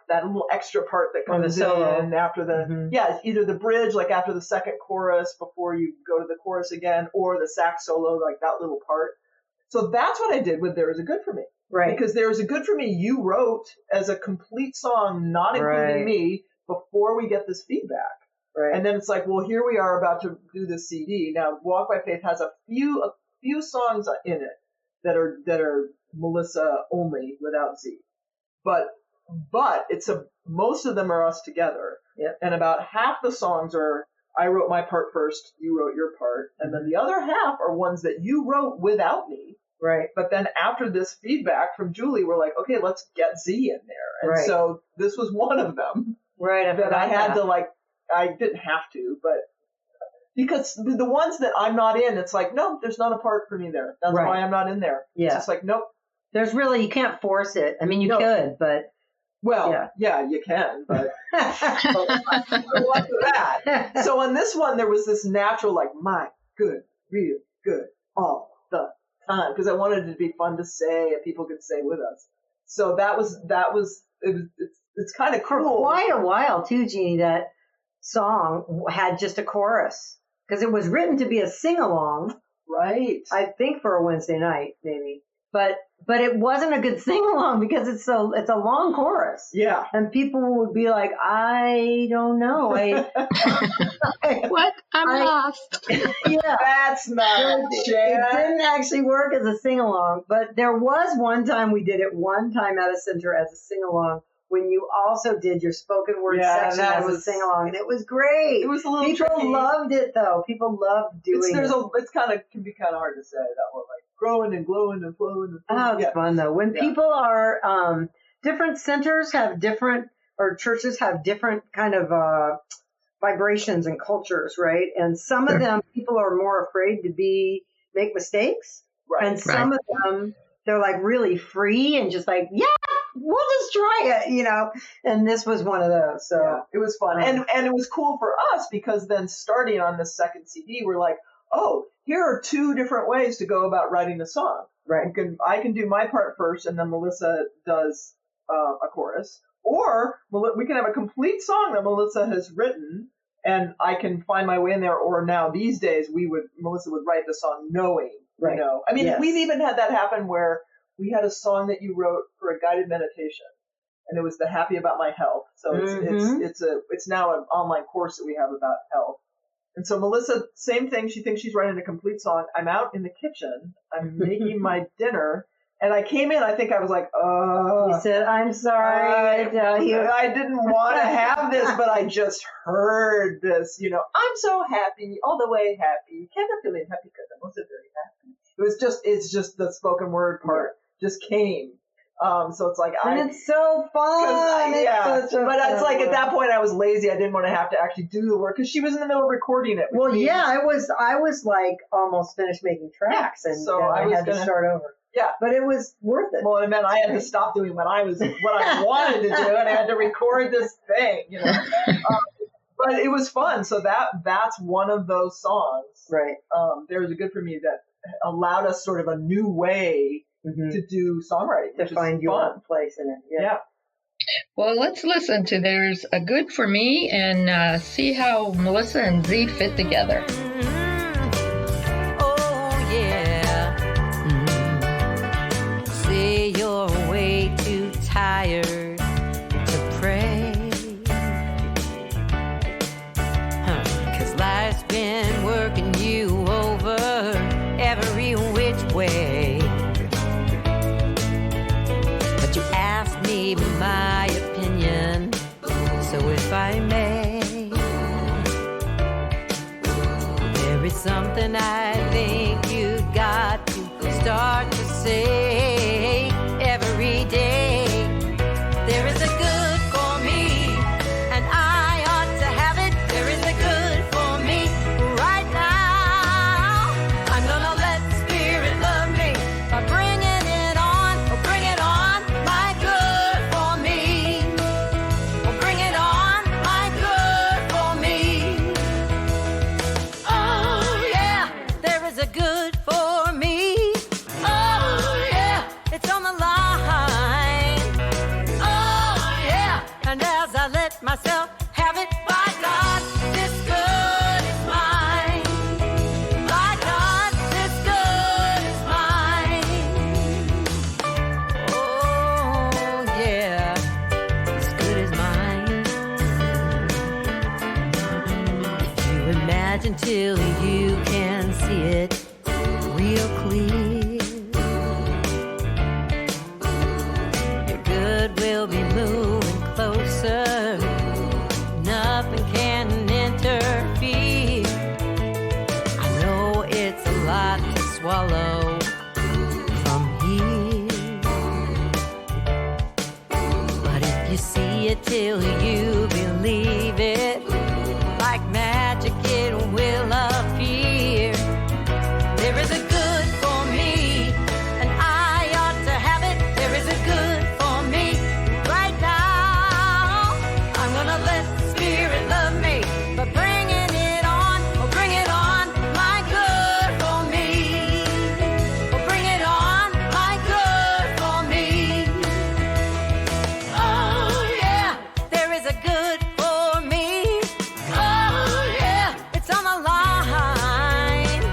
that little extra part that comes in after the, either the bridge, like after the second chorus before you go to the chorus again, or the sax solo, like that little part. So that's what I did with There Is a Good For Me. Right. Because There Is a Good For Me, you wrote as a complete song, not including me, before we get this feedback. Right. And then it's like, well, here we are about to do this CD. Now, Walk by Faith has a few songs in it that are Melissa only without Z. But most of them are us together. Yep. And about half the songs are, I wrote my part first, you wrote your part. And then the other half are ones that you wrote without me. Right. But then after this feedback from Julie, we're like, okay, let's get Z in there. And so this was one of them. Right. I had to I didn't have to, but because the ones that I'm not in, it's like, no, there's not a part for me there. That's why I'm not in there. Yeah. It's just like, nope. There's really, you can't force it. I mean, you could, but. Well, yeah, you can, but what's that? So on this one, there was this natural, like, my good, real good, all the time, because I wanted it to be fun to say and people could say with us. So it's kind of cool. For quite a while, too, Jeannie, that song had just a chorus, because it was written to be a sing-along. Right. I think for a Wednesday night, maybe. But it wasn't a good sing-along because it's a long chorus. Yeah. And people would be like, I don't know. What? I'm lost. Yeah. That's not it didn't actually work as a sing-along. But there was one time we did it one time at a center as a sing-along when you also did your spoken word section as a sing-along. And it was great. It was a little People tricky. Loved it, though. People loved doing it. It's can be kind of hard to say that one, like growing and glowing and flowing and flowing. Oh, it's fun though. When people are, different centers have different, or churches have different kind of, vibrations and cultures, right? And some of them, people are more afraid to make mistakes. Right. And some of them, they're like really free and just like, yeah, we'll just try it, And this was one of those. So it was fun. And it was cool for us because then starting on the second CD, we're like, oh, here are two different ways to go about writing a song. Right. I can do my part first, and then Melissa does a chorus. Or we can have a complete song that Melissa has written, and I can find my way in there. Or now these days, Melissa would write the song knowing. Right. I mean, we've even had that happen where we had a song that you wrote for a guided meditation, and it was the Happy About My Health. So it's now an online course that we have about health. And so Melissa, same thing. She thinks she's writing a complete song. I'm out in the kitchen. I'm making my dinner. And I came in, I think I was like, You said, I'm sorry to tell you. I didn't want to have this, but I just heard this, I'm so happy, all the way happy. Can't I feel happy because I wasn't very happy. It's just the spoken word part just came. So it's like, and it's so fun. It's like at that point I was lazy. I didn't want to have to actually do the work because she was in the middle of recording it. Well, I was like almost finished making tracks, and so I had to start over. Yeah, but it was worth it. Well, it meant I had to stop doing what I wanted to do, and I had to record this thing, But it was fun. So that's one of those songs. Right. There was a Good For Me that allowed us sort of a new way to do songwriting, to find your place in it. Yeah. Well, let's listen to There's a Good For Me and see how Melissa and Z fit together. Oh, yeah. Say you're way too tired to pray. 'Cause life's been working you over every which way. But you asked me my opinion, so if I may, there is something I think you got to start to say every day. There is a good for me, and I ought to have it. There is a good for me right now. I'm gonna let Spirit love me by bringing it on. Oh, bring it on, my good for me. Oh, bring it on, my good for me. Oh, yeah, there is a good for me. Oh, yeah, it's on the line. Oh, yeah, and as I let myself have it, by God, this good is mine. By God, this good is mine. Oh, yeah, this good is mine. If you imagine till you can see it real clear, your good will be moving closer. Nothing can interfere. I know it's a lot to swallow from here, but if you see it till you believe it, like magic it will appear. There is a good for me, and I ought to have it. There is a good for me right now. I'm gonna let Spirit love me by bringing it on. Oh, bring it on, my good for me. Oh, bring it on, my good for me. Oh, yeah, there is a good for me. Oh, yeah, it's on the line.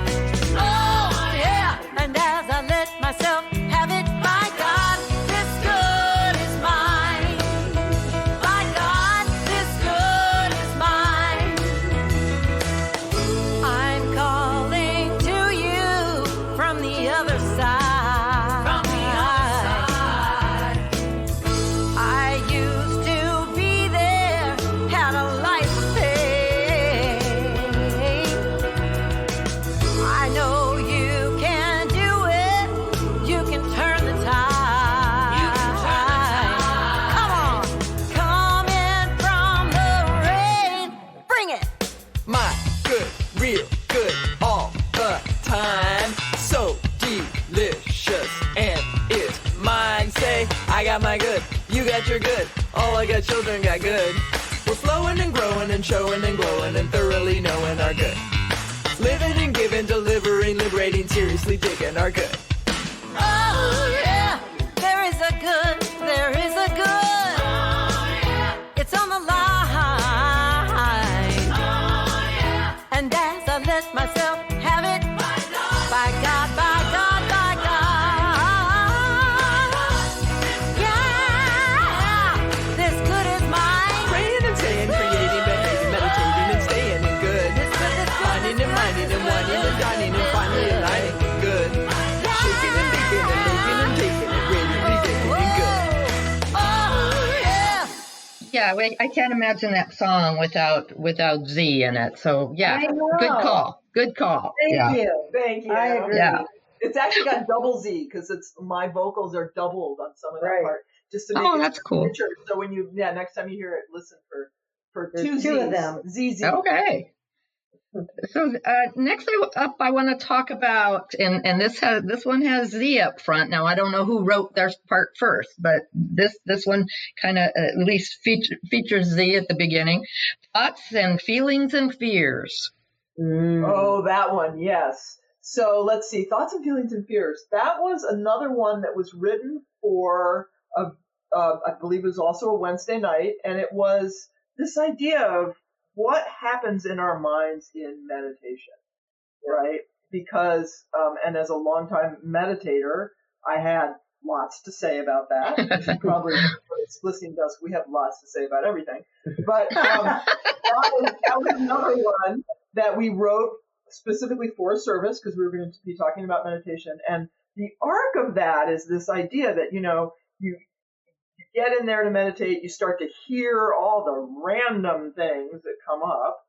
Oh, yeah, and as I let myself have it, by God, this good is mine. By God, this good is mine. I'm calling to you from the other side. From the other side. I used to be there, had a life to pay. I know you can do it. You can turn the tide. You can turn the tide. Come on, coming from the rain. Bring it. My good, real good, all the time. So delicious, and it's mine. Say, I got my good, you got your good. All I got children got good. We're flowing and growing and showing and glowing and thoroughly knowing our good. Living and giving, delivering, liberating, seriously digging our good. Oh, yeah, there is a good, there is a good. Oh, yeah, it's on the line. Oh, yeah, and as I let myself have it, by God, by God, by God, by God. Yeah, Yeah, I can't imagine that song without Z in it. So yeah, I know. good call. Good call. Thank Yeah. you. Thank you. I agree. Yeah. It's actually got double Z because it's my vocals are doubled on some of that Right. part just to make Oh, it that's cool. richer. So when you next time you hear it, listen for There's two two of Zs. them. ZZ. Okay. So next up, I want to talk about, and this one has Z up front. Now I don't know who wrote their part first, but this one kind of at least features Z at the beginning. Thoughts and feelings and fears. Oh, that one, yes. So let's see, Thoughts and Feelings and Fears. That was another one that was written for, I believe it was also a Wednesday night, and it was this idea of what happens in our minds in meditation, right? Because, and as a longtime meditator, I had lots to say about that. As you probably, listening to us, we have lots to say about everything. But that was another one that we wrote specifically for a service because we were going to be talking about meditation. And the arc of that is this idea that, you get in there to meditate, you start to hear all the random things that come up.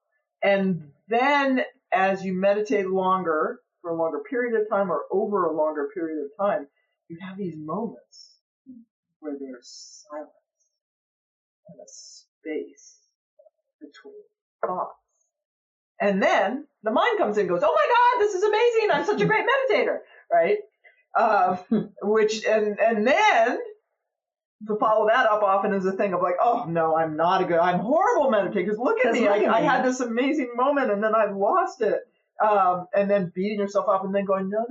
And then as you meditate longer, for a longer period of time or over a longer period of time, you have these moments where there's silence and a space between thoughts. And then the mind comes in and goes, oh my God, this is amazing. I'm such a great meditator, right? And then to follow that up often is a thing of like, oh no, I'm horrible meditator because look at me. I had this amazing moment and then I lost it. And then beating yourself up and then going, no,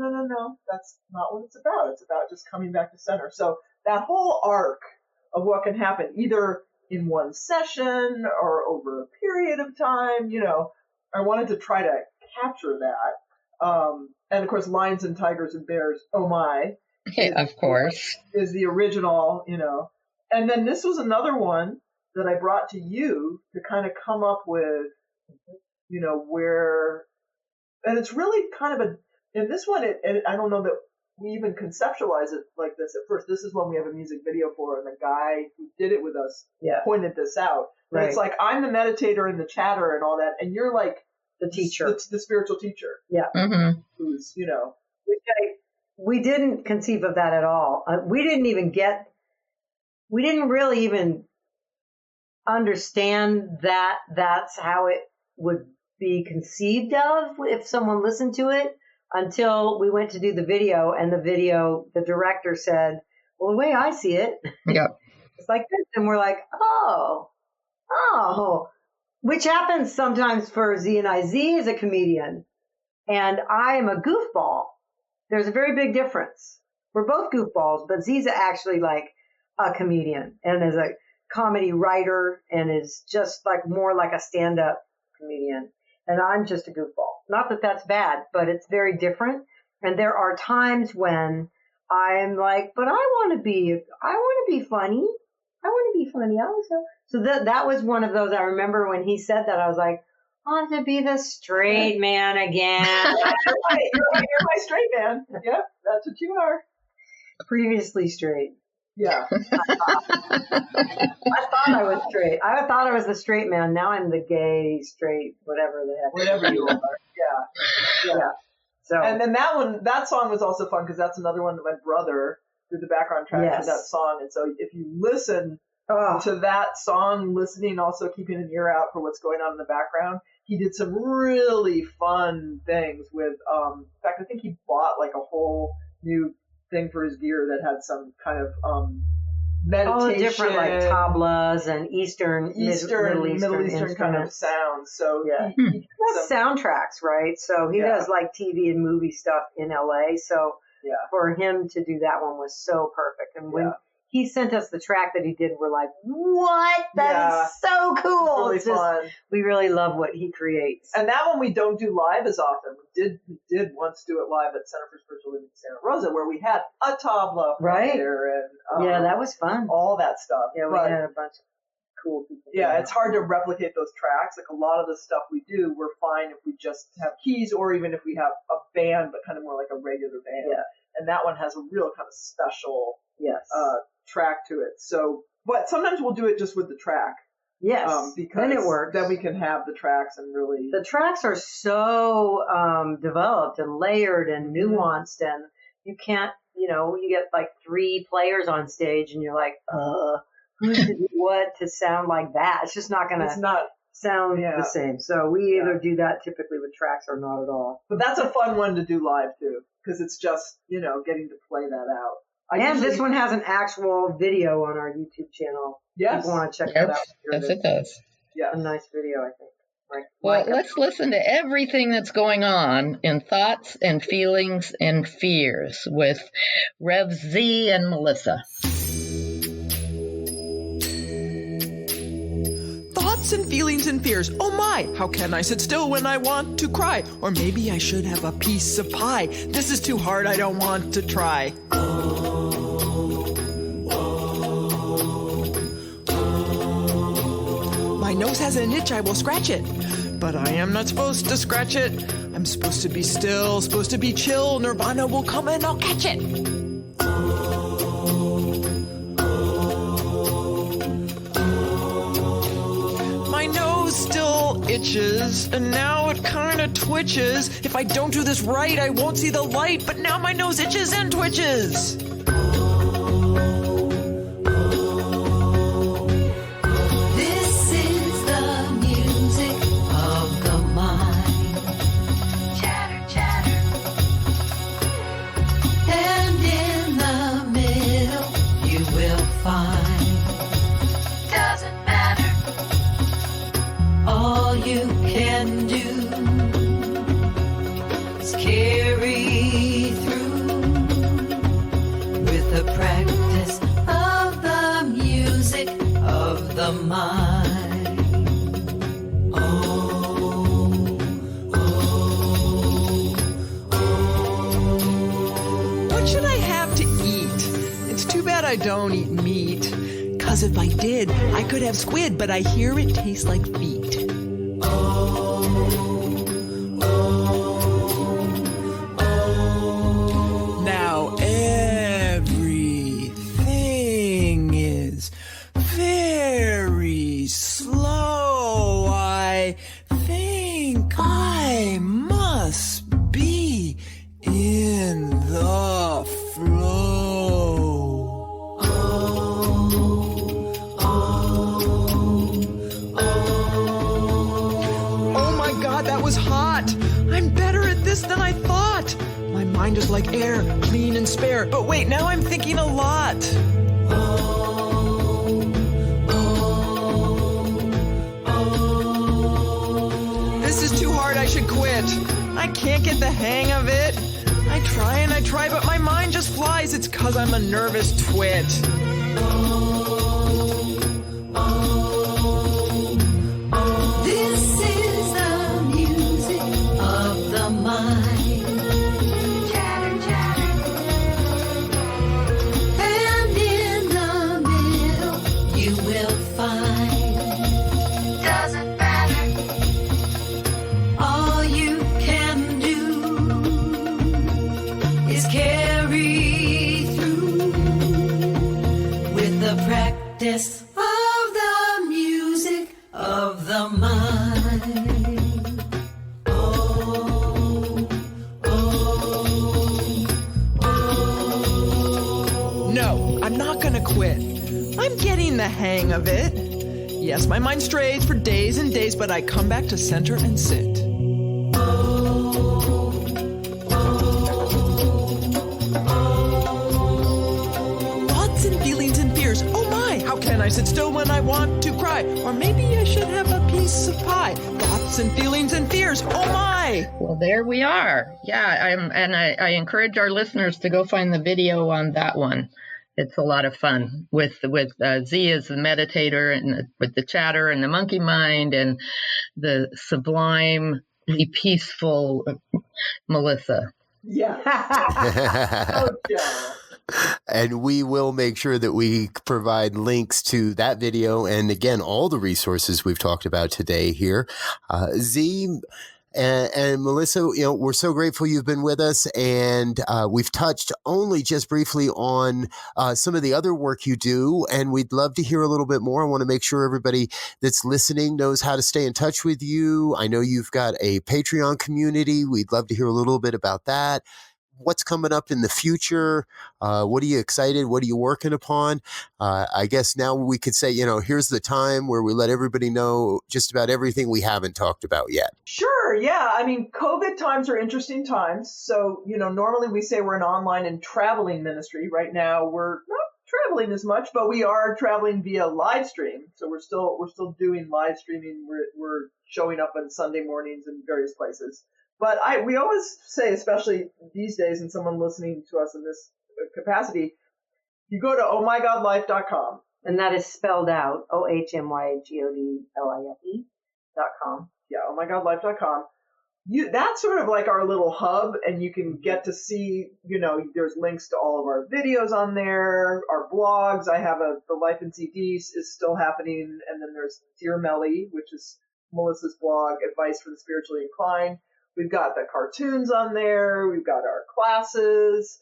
that's not what it's about. It's about just coming back to center. So that whole arc of what can happen either in one session or over a period of time, I wanted to try to capture that. And of course, lions and tigers and bears, oh my. Of course. Is the original, And then this was another one that I brought to you to kind of come up with, where, and it's really kind of in this one, I don't know that we even conceptualize it like this at first. This is one we have a music video for, and the guy who did it with us pointed this out. But Right. It's like, I'm the meditator and the chatter and all that, and you're like The teacher. the spiritual teacher. Yeah. Mm-hmm. Who's, We didn't conceive of that at all. We didn't really even understand that that's how it would be conceived of if someone listened to it until we went to do the video, and the director said, well, the way I see it, Yep. it's like this. And we're like, oh, which happens sometimes for Z and I. Z is a comedian and I am a goofball. There's a very big difference. We're both goofballs, but Z's actually like a comedian and is a comedy writer and is just like more like a stand-up comedian. And I'm just a goofball. Not that that's bad, but it's very different. And there are times when I'm like, but I want to be funny. I want to be funny also. So that was one of those. I remember when he said that, I was like, I want to be the straight man again. you're my straight man. Yep, that's what you are. Previously straight. Yeah. I thought I was straight. I thought I was the straight man. Now I'm the gay, straight, whatever the heck. Whatever you are. Yeah. So And then that song was also fun because that's another one that my brother did the background track for that song. And so if you listen to that song, listening, also keeping an ear out for what's going on in the background, he did some really fun things with, in fact, I think he bought like a whole new thing for his gear that had some kind of meditation, different like tablas and Middle Eastern kind of sounds. So he does soundtracks, right? So he does like TV and movie stuff in LA. So for him to do that one was so perfect. And when he sent us the track that he did, we're like, what? That is so cool. It's really fun. We really love what he creates. And that one we don't do live as often. We did once do it live at Center for Spiritual Living Santa Rosa, where we had a tabla there and that was fun. All that stuff. Yeah, we had a bunch of cool people. Yeah, it's hard to replicate those tracks. Like a lot of the stuff we do, we're fine if we just have keys, or even if we have a band, but kind of more like a regular band. Yeah. And that one has a real kind of special track to it. So, but sometimes we'll do it just with the track. Yes, because then it works. then we can have the tracks and really. The tracks are so developed and layered and nuanced, and you can't, you get like 3 players on stage, and you're like, who to do what to sound like that? It's just not going to sound the same. So we either do that typically with tracks or not at all. But that's a fun one to do live too, because it's just, getting to play that out. This one has an actual video on our YouTube channel. Yes. If you want to check that out. Yes, it does. Yeah. A nice video, I think. Well, let's listen to everything that's going on in Thoughts and Feelings and Fears with Revs Z and Melissa. Thoughts and feelings and fears. Oh my, how can I sit still when I want to cry? Or maybe I should have a piece of pie. This is too hard, I don't want to try. My nose has an itch, I will scratch it. But I am not supposed to scratch it. I'm supposed to be still, supposed to be chill. Nirvana will come and I'll catch it. My nose still itches, and now it kinda twitches. If I don't do this right, I won't see the light, but now my nose itches and twitches. What should I have to eat? It's too bad I don't eat meat. 'Cause if I did, I could have squid, but I hear it tastes like feet. Now everything is very slow. I think I must be in the flow. Oh my God, that was hot. I'm better at this than I thought. My mind is like air, clean and spare. But wait, now I'm thinking a lot. This is too hard, I should quit. I can't get the hang of it. I try and I try, but my mind just flies. It's 'cause I'm a nervous twit. This is the music of the mind. Chatter, chatter. And in the middle, you will find. Doesn't matter. All you can do is carry through with the practice of the music of the mind. No, I'm not gonna quit. I'm getting the hang of it. Yes, my mind strays for days and days, but I come back to center and sit. Thoughts and feelings and fears. Oh my, how can I sit still when I want to cry? Or maybe I should have a piece of pie. Thoughts and feelings and fears. Oh my. Well, there we are. Yeah, I encourage our listeners to go find the video on that one. It's a lot of fun with Z as the meditator and with the chatter and the monkey mind and the sublimely peaceful Melissa. Yeah. Okay. And we will make sure that we provide links to that video and, again, all the resources we've talked about today here. Z, And Melissa, we're so grateful you've been with us, and we've touched only just briefly on some of the other work you do, and we'd love to hear a little bit more. I want to make sure everybody that's listening knows how to stay in touch with you. I know you've got a Patreon community. We'd love to hear a little bit about that. What's coming up in the future? What are you excited? What are you working upon? I guess now we could say, here's the time where we let everybody know just about everything we haven't talked about yet. Sure. Yeah. I mean, COVID times are interesting times. So, normally we say we're an online and traveling ministry. Right now, we're not traveling as much, but we are traveling via live stream. So we're still doing live streaming. We're showing up on Sunday mornings in various places. But we always say, especially these days, and someone listening to us in this capacity, you go to ohmygodlife.com. And that is spelled out, ohmygodlife.com. Yeah, ohmygodlife.com. That's sort of like our little hub, and you can get to see, there's links to all of our videos on there, our blogs. I have the Life in CDs is still happening, and then there's Dear Melly, which is Melissa's blog, Advice for the Spiritually Inclined. We've got the cartoons on there. We've got our classes.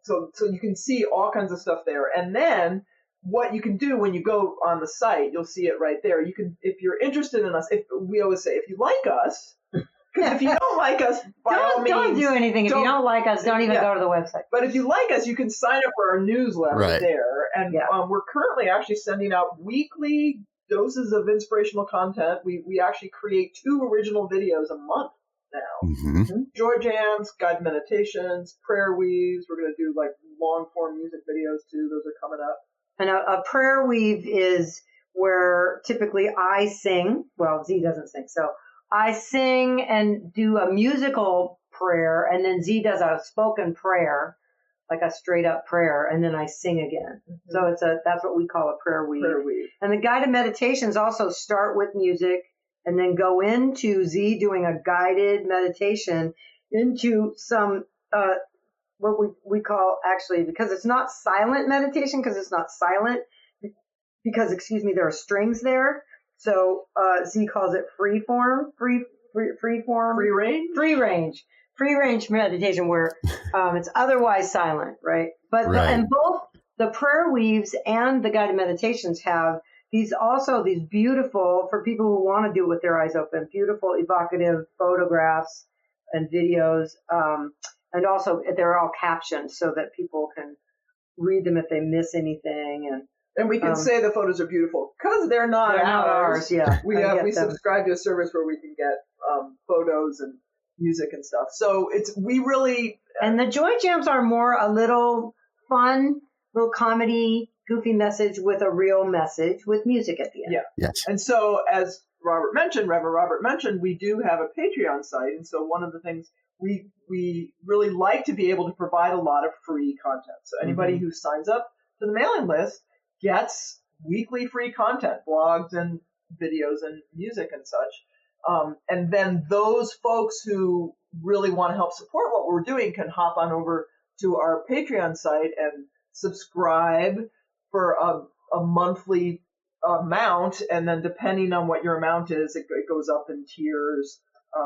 So you can see all kinds of stuff there. And then what you can do when you go on the site, you'll see it right there. You can, if you're interested in us, we always say, if you like us, because if you don't like us, by all means, don't do anything. If you don't like us, don't even go to the website. But if you like us, you can sign up for our newsletter there. And we're currently actually sending out weekly doses of inspirational content. We actually create 2 original videos a month now. Mm-hmm. Joy jams, guided meditations, prayer weaves. We're going to do like long form music videos too. Those are coming up. And a prayer weave is where typically I sing. Well, Z doesn't sing. So I sing and do a musical prayer, and then Z does a spoken prayer, like a straight up prayer, and then I sing again. Mm-hmm. So that's what we call a prayer weave. And the guided meditations also start with music and then go into Z doing a guided meditation into some, what we call actually, because it's not silent meditation, there are strings there. So, Z calls it free range meditation, where it's otherwise silent, right? But and both the prayer weaves and the guided meditations have these beautiful, for people who want to do it with their eyes open, beautiful evocative photographs and videos, and also they're all captioned so that people can read them if they miss anything. And we can say the photos are beautiful because they're not ours. Yeah, we subscribe to a service where we can get photos and music and stuff. So and the Joy Jams are more a little fun, little comedy, goofy message with a real message with music at the end. Yeah. Yes. And so, as Reverend Robert mentioned, we do have a Patreon site, and so one of the things we really like to be able to provide a lot of free content. So anybody who signs up to the mailing list gets weekly free content, blogs and videos and music and such. And then those folks who really want to help support what we're doing can hop on over to our Patreon site and subscribe for a monthly amount. And then depending on what your amount is, it goes up in tiers.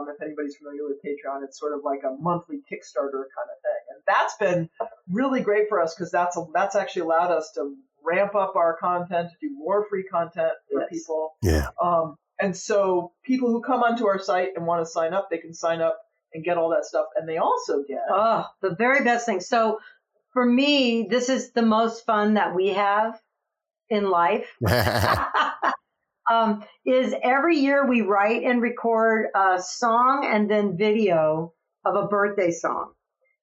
If anybody's familiar with Patreon, it's sort of like a monthly Kickstarter kind of thing. And that's been really great for us because that's actually allowed us to ramp up our content, to do more free content for people. Yeah. And so people who come onto our site and want to sign up, they can sign up and get all that stuff. And they also get the very best thing. So for me, this is the most fun that we have in life. Is every year we write and record a song and then video of a birthday song,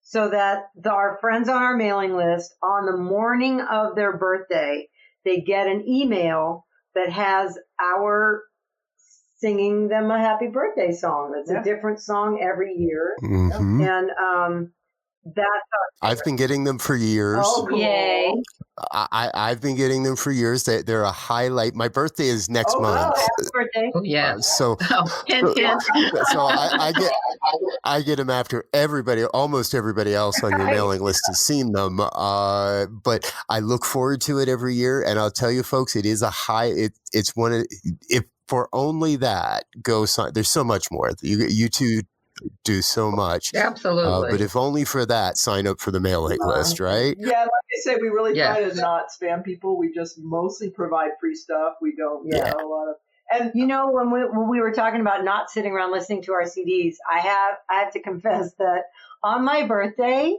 so that our friends on our mailing list, on the morning of their birthday, they get an email that has our singing them a happy birthday song. It's a different song every year. Mm-hmm. And I've been getting them for years. Oh, cool. Yay. I've been getting them for years. They're a highlight. My birthday is next month. Happy birthday. Oh, yeah. So I get them after almost everybody else on your mailing list has seen them. But I look forward to it every year. And I'll tell you folks, it is a high, it's one of, if for only that, go sign. There's so much more. You two do so much. Absolutely. But if only for that, sign up for the mailing list, right? Yeah, like I say, we really try Yes. to not spam people. We just mostly provide free stuff. We don't Yeah. a lot of. And You know, when we were talking about not sitting around listening to our CDs, I have to confess that on my birthday,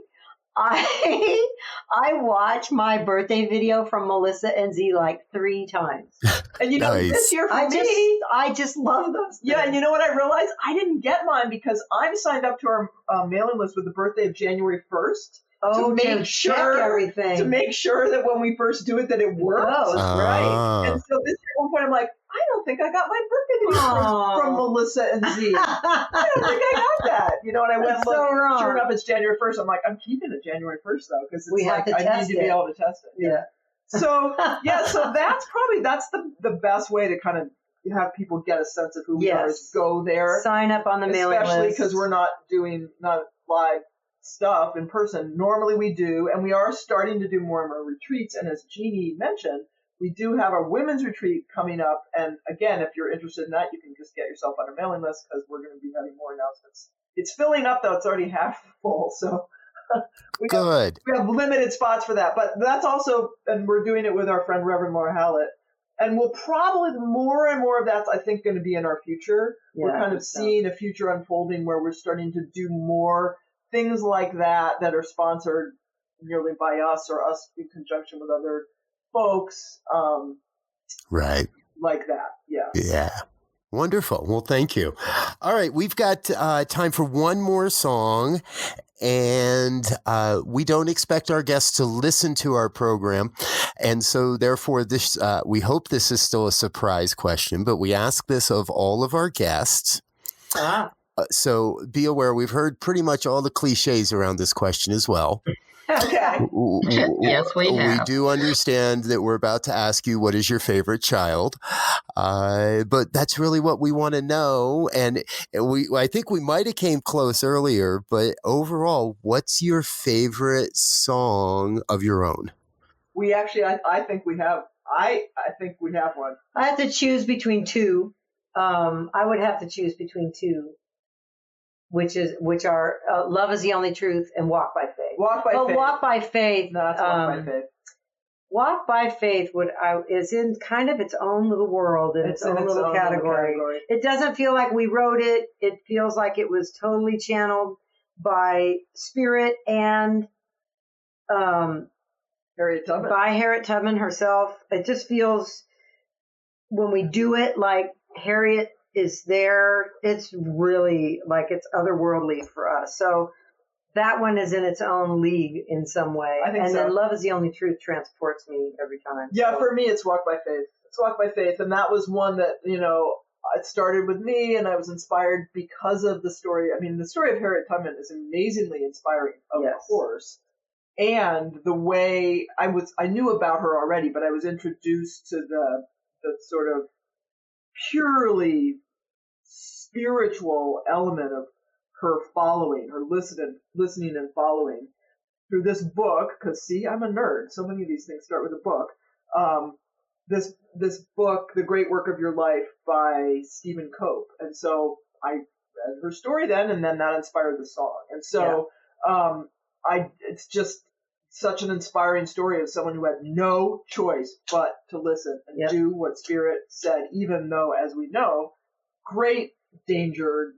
I watched my birthday video from Melissa and Z like 3 times. and you know, Nice. this year for me, I just love those. yeah, and you know what I realized? I didn't get mine because I'm signed up to our mailing list with the birthday of January 1st. Oh, to make check sure everything. to make sure that when we first do it that it works, goes. right? And so this year at one point I'm like, I don't think I got my birthday video from Melissa and Z. I don't think I got that. You know, and I went and That's so looked. wrong. Sure enough, it's January 1st. I'm like, I'm keeping it January 1st though, because it's We have like to I test need to be it. able to test it. Yeah. So yeah, so that's the best way to kind of have people get a sense of who we are. Is go there, Sign up on the mailing list. especially because we're not doing live stuff in person. Normally we do, and we are starting to do more and more retreats. And as Jeannie mentioned, we do have our women's retreat coming up. And again, if you're interested in that, you can just get yourself on our mailing list because we're going to be having more announcements. It's filling up though; it's already half full, so we have limited spots for that. But that's also, and we're doing it with our friend Reverend Laura Hallett. And we'll probably more and more of that's, I think, going to be in our future. Yeah, we're kind of seeing a future unfolding where we're starting to do more things like that are sponsored nearly by us or us in conjunction with other folks. Right. Like that. Yeah. Yeah. Wonderful. Well, thank you. All right. We've got time for one more song. And we don't expect our guests to listen to our program. And so therefore, this we hope this is still a surprise question, but we ask this of all of our guests. So be aware, we've heard pretty much all the cliches around this question as well. Okay. Yes, we have. We do understand that we're about to ask you, what is your favorite child? But that's really what we want to know. And I think we might have came close earlier, but overall, what's your favorite song of your own? We actually, I think we have, I think we have one. I have to choose between 2. I would have to choose between 2. Which are Love is the Only Truth and Walk by Faith. Walk by Faith. Walk by Faith. No, that's Walk by Faith. Walk by Faith is in kind of its own little world and its own little category. It doesn't feel like we wrote it. It feels like it was totally channeled by Spirit and Harriet Tubman. by Harriet Tubman herself. It just feels, when we do it, like Harriet is there. It's really like it's otherworldly for us. So that one is in its own league in some way. I think and so. then Love is the Only Truth transports me every time. Yeah, so. for me, it's Walk by Faith. It's Walk by Faith. And that was one that, it started with me and I was inspired because of the story. I mean, the story of Harriet Tubman is amazingly inspiring, of course. And the way I knew about her already, but I was introduced to the sort of purely spiritual element of her following, her listening and following through this book. Because see, I'm a nerd. So many of these things start with a book. This book, The Great Work of Your Life by Stephen Cope. And so I read her story then, and then that inspired the song. And so it's just such an inspiring story of someone who had no choice but to listen and do what Spirit said, even though, as we know, great danger,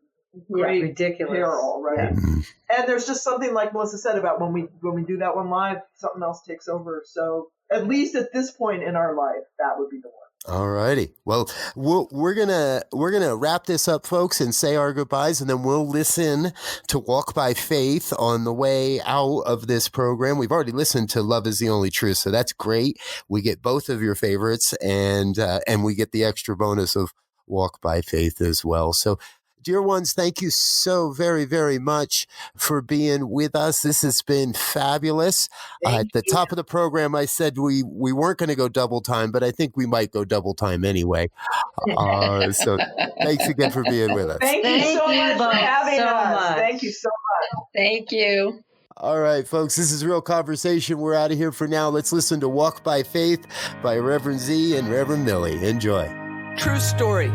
great ridiculous peril, right? Yeah. And there's just something, like Melissa said, about when we do that one live, something else takes over. So at least at this point in our life, that would be the one. All righty. Well, we're gonna wrap this up, folks, and say our goodbyes, and then we'll listen to Walk by Faith on the way out of this program. We've already listened to Love is the Only Truth, so that's great. We get both of your favorites, and we get the extra bonus of Walk by Faith as well. So, dear ones, thank you so very, very much for being with us. This has been fabulous. At the top of the program, I said we weren't going to go double time, but I think we might go double time anyway. So thanks again for being with us. Thank you so much for having us. much. Thank you so much. Thank you. All right, folks, this is Real Conversation. We're out of here for now. Let's listen to Walk by Faith by Reverend Z and Reverend Millie. Enjoy. True story.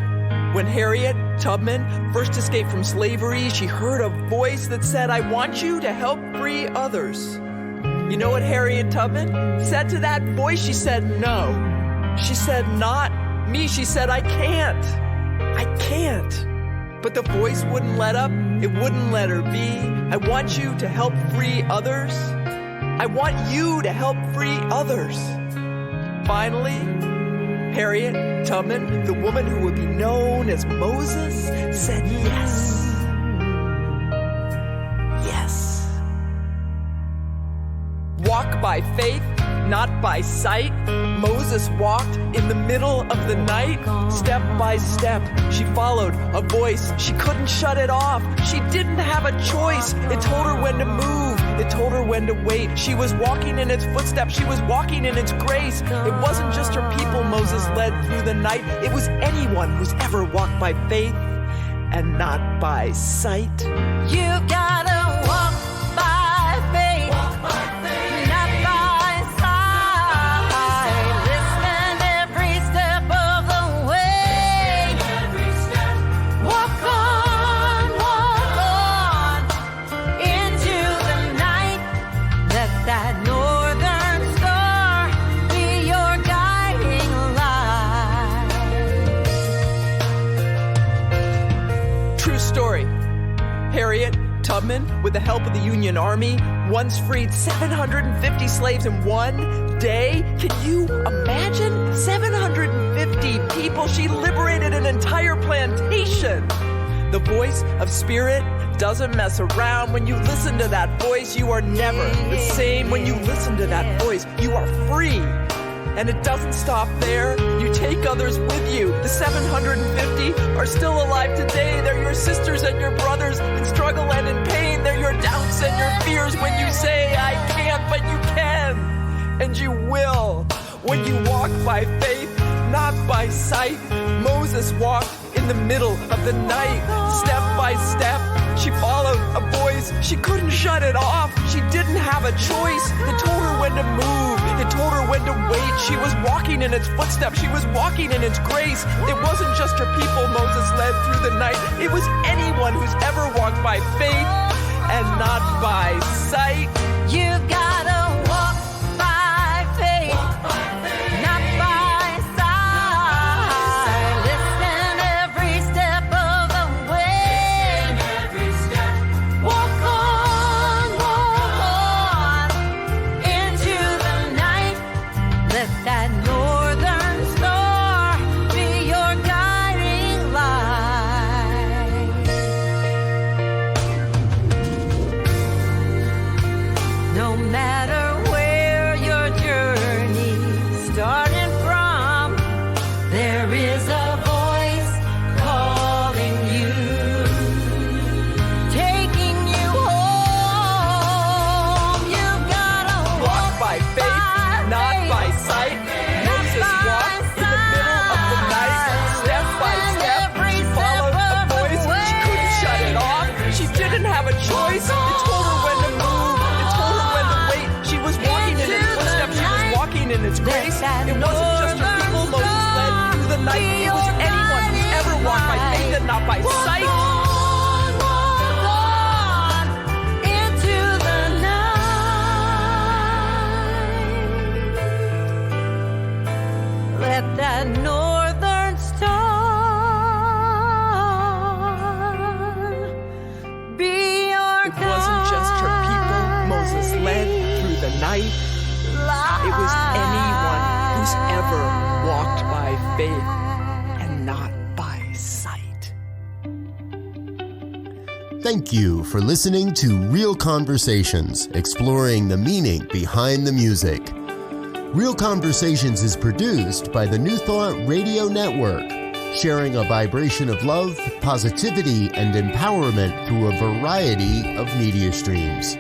When Harriet Tubman first escaped from slavery, she heard a voice that said, "I want you to help free others." You know what Harriet Tubman said to that voice? She said, "No." She said, "Not me." She said, "I can't. I can't." But the voice wouldn't let up. It wouldn't let her be. "I want you to help free others. I want you to help free others." Finally, Harriet Tubman, the woman who would be known as Moses, said yes. Yes. Walk by faith, not by sight. Moses walked in the middle of the night. Step by step, she followed a voice. She couldn't shut it off. She didn't have a choice. It told her when to move. It told her when to wait. She was walking in its footsteps. She was walking in its grace. It wasn't just her people Moses led through the night. It was anyone who's ever walked by faith and not by sight. You gotta walk by faith, not by sight. Listen every step of the way. Walk on into the night. Let that northern star be your guiding light. True story. Harriet Tubman, with the help of the Union Army, once freed 750 slaves in one day. Can you imagine? 750 people. She liberated an entire plantation. The voice of spirit doesn't mess around. When you listen to that voice, you are never the same. When you listen to that voice, you are free. And it doesn't stop there. You take others with you. The 750 are still alive today. They're your sisters and your brothers in struggle and in pain. They're your doubts and your fears when you say, "I can't," but you can. And you will. When you walk by faith, not by sight. Moses walked in the middle of the night. Step by step, she followed a voice. She couldn't shut it off. She didn't have a choice. It told her when to move. It told her when to wait. She was walking in its footsteps. She was walking in its grace. It wasn't just her people Moses led through the night. It was anyone who's ever walked by faith and not by sight. You gotta walk by faith, not by sight. Listen every step of the way. Walk on into the night. Let that northern star be your guiding light. No matter where your journey started from, there is a voice calling you, taking you home. You gotta Walk by faith, not by sight. Moses walked in the middle of the night. Step by step, she followed a voice. She couldn't shut it off. She didn't have a choice. It told her when to move. It told her when to wait. She was walking in its footsteps. She was walking in its grace. It wasn't just her people Moses led through the night. It was anyone who ever walked by faith and not by sight. Walk on into the night. Let that northern star be your It wasn't just her people Moses led through the night. It was anyone who's ever walked by faith and not by sight. Thank you for listening to Real Conversations, exploring the meaning behind the music. Real Conversations is produced by the New Thought Radio Network, sharing a vibration of love, positivity, and empowerment through a variety of media streams.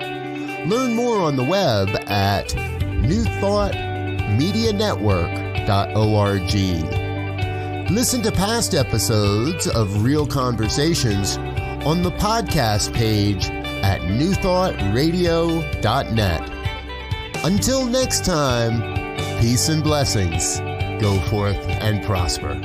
Learn more on the web at newthoughtmedianetwork.org. Listen to past episodes of Real Conversations on the podcast page at newthoughtradio.net. Until next time, peace and blessings. Go forth and prosper.